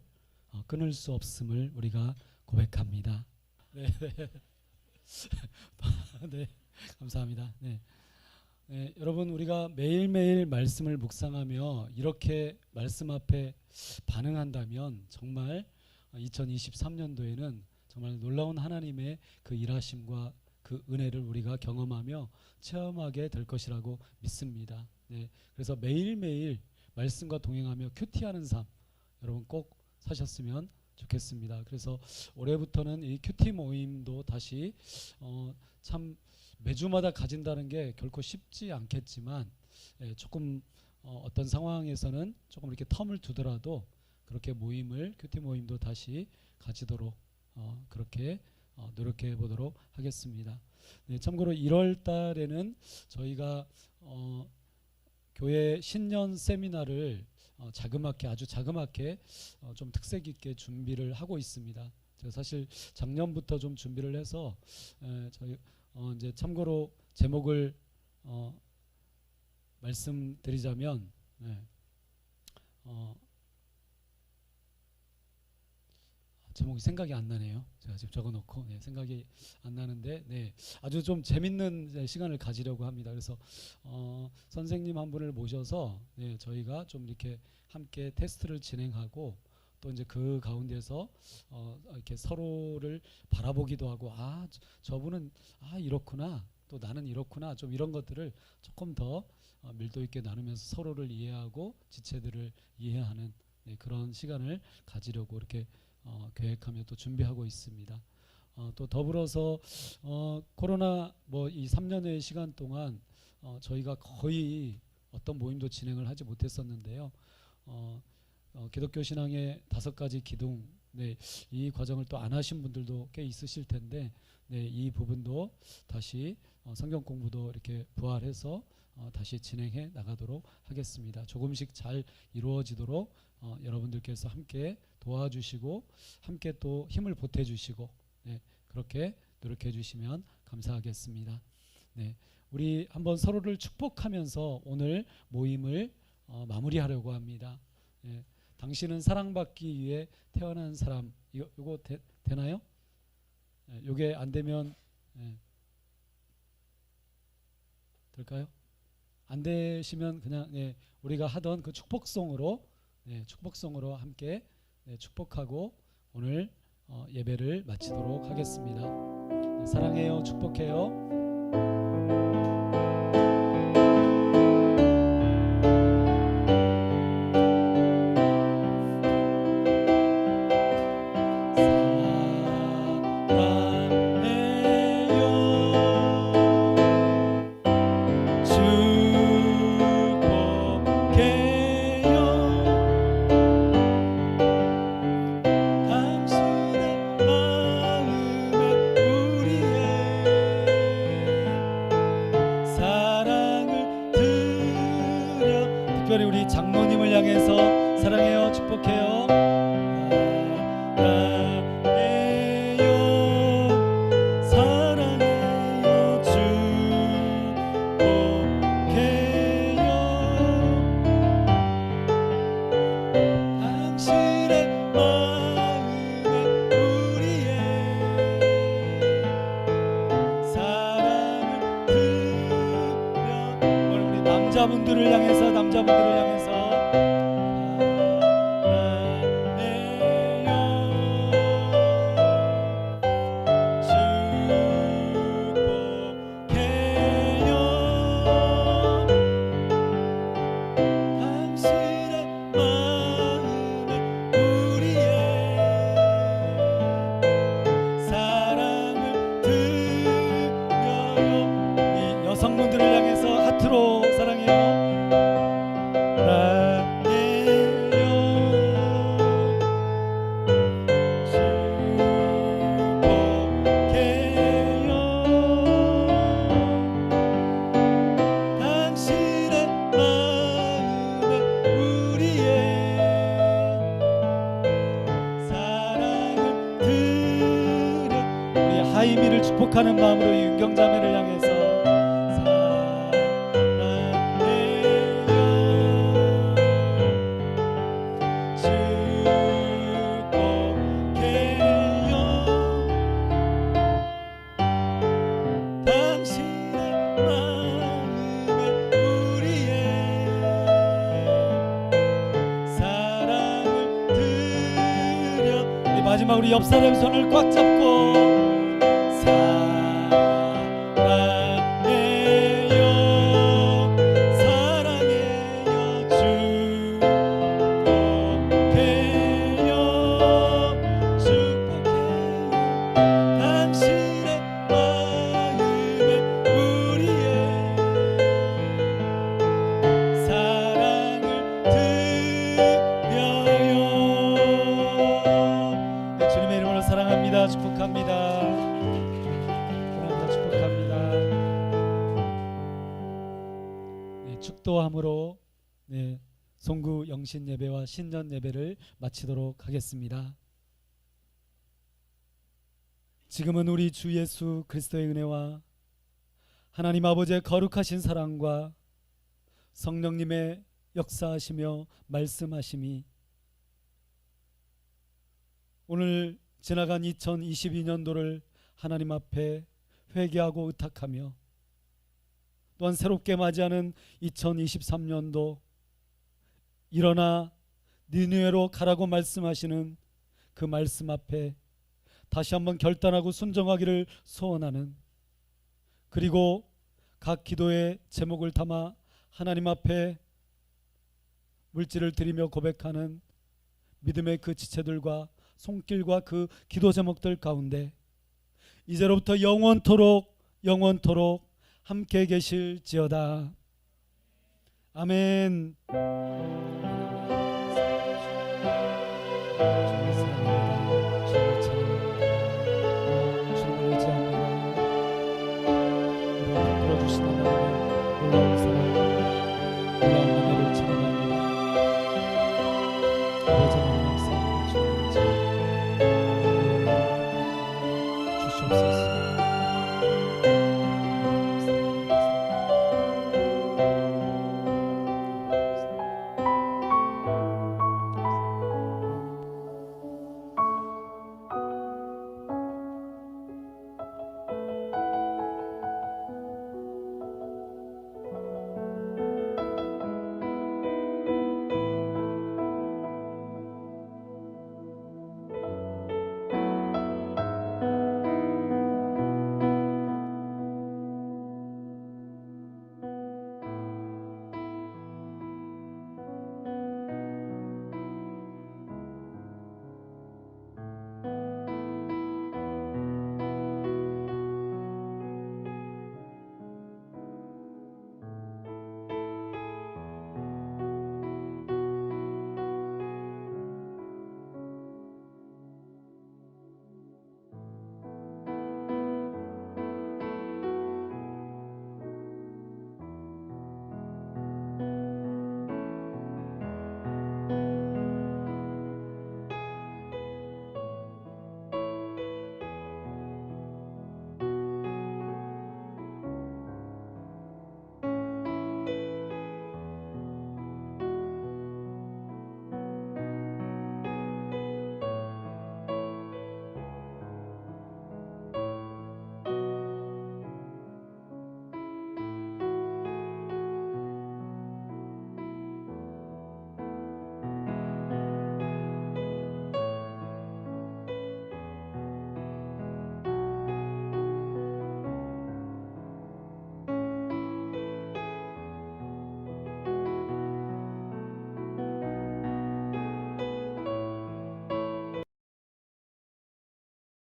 끊을 수 없음을 우리가 고백합니다. 네, 네, 감사합니다. 네. 네, 여러분 우리가 매일매일 말씀을 묵상하며 이렇게 말씀 앞에 반응한다면 정말 2023년도에는 정말 놀라운 하나님의 그 일하심과 그 은혜를 우리가 경험하며 체험하게 될 것이라고 믿습니다. 네, 그래서 매일매일 말씀과 동행하며 큐티하는 삶 여러분 꼭 사셨으면 좋겠습니다. 그래서 올해부터는 이 큐티 모임도 다시 참 매주마다 가진다는 게 결코 쉽지 않겠지만 조금 어떤 상황에서는 조금 이렇게 텀을 두더라도 그렇게 모임을 큐티 모임도 다시 가지도록 그렇게 노력해 보도록 하겠습니다. 네, 참고로 1월 달에는 저희가 교회 신년 세미나를 자그맣게 아주 자그맣게 좀 특색 있게 준비를 하고 있습니다. 제가 사실 작년부터 좀 준비를 해서 저희 이제 참고로 제목을 말씀드리자면 제목이 생각이 안 나네요. 제가 지금 적어놓고 생각이 안 나는데 아주 좀 재밌는 시간을 가지려고 합니다. 그래서 선생님 한 분을 모셔서 저희가 좀 이렇게 함께 테스트를 진행하고 또 이제 그 가운데서 이렇게 서로를 바라보기도 하고 저분은 이렇구나 또 나는 이렇구나 좀 이런 것들을 조금 더 밀도 있게 나누면서 서로를 이해하고 지체들을 이해하는 그런 시간을 가지려고 이렇게 계획하며 또 준비하고 있습니다. 또 더불어서 코로나 이 3년의 시간 동안 저희가 거의 어떤 모임도 진행을 하지 못했었는데요. 기독교 신앙의 5가지 기둥 이 과정을 또 안 하신 분들도 꽤 있으실 텐데 이 부분도 다시 성경 공부도 이렇게 부활해서 다시 진행해 나가도록 하겠습니다. 조금씩 잘 이루어지도록 여러분들께서 함께 도와주시고 함께 또 힘을 보태주시고 네, 그렇게 노력해 주시면 감사하겠습니다. 네, 우리 한번 서로를 축복하면서 오늘 모임을 마무리하려고 합니다. 네, 당신은 사랑받기 위해 태어난 사람. 이거 되나요? 네, 이게 안 되면 될까요? 안 되시면 그냥 우리가 하던 그 축복송으로 축복송으로 함께 축복하고 오늘 예배를 마치도록 하겠습니다. 사랑해요, 축복해요. 특별히 우리 장로님을 향해서 사랑해요, 축복해요. 사랑해요, 축복해요. 당신의 마음에 우리의 사랑을 드려. 오늘 우리 남자분들을 향해서 여성분들을 향해서 하트로 사랑해요. 하이미를 축복하는 마음으로 윤경자매를 향해서 마지막 우리 옆 사람 손을 꽉 잡고 사랑해요, 축복해요. 당신의 마음에 우리의 사랑을 드려요. 주님의 이름으로 사랑합니다. 축복합니다. 사랑합니다. 축복합니다. 축도함으로 송구 영신 예배와 신년 예배를 마치도록 하겠습니다. 지금은 우리 주 예수 그리스도의 은혜와 하나님 아버지의 거룩하신 사랑과 성령님의 역사하시며 말씀하심이 오늘 지나간 2022년도를 하나님 앞에 회개하고 의탁하며 또한 새롭게 맞이하는 2023년도 일어나 니느웨로 가라고 말씀하시는 그 말씀 앞에 다시 한번 결단하고 순종하기를 소원하는, 그리고 각 기도의 제목을 담아 하나님 앞에 물질을 드리며 고백하는 믿음의 그 지체들과 손길과 그 기도 제목들 가운데 이제로부터 영원토록 함께 계실지어다. 아멘.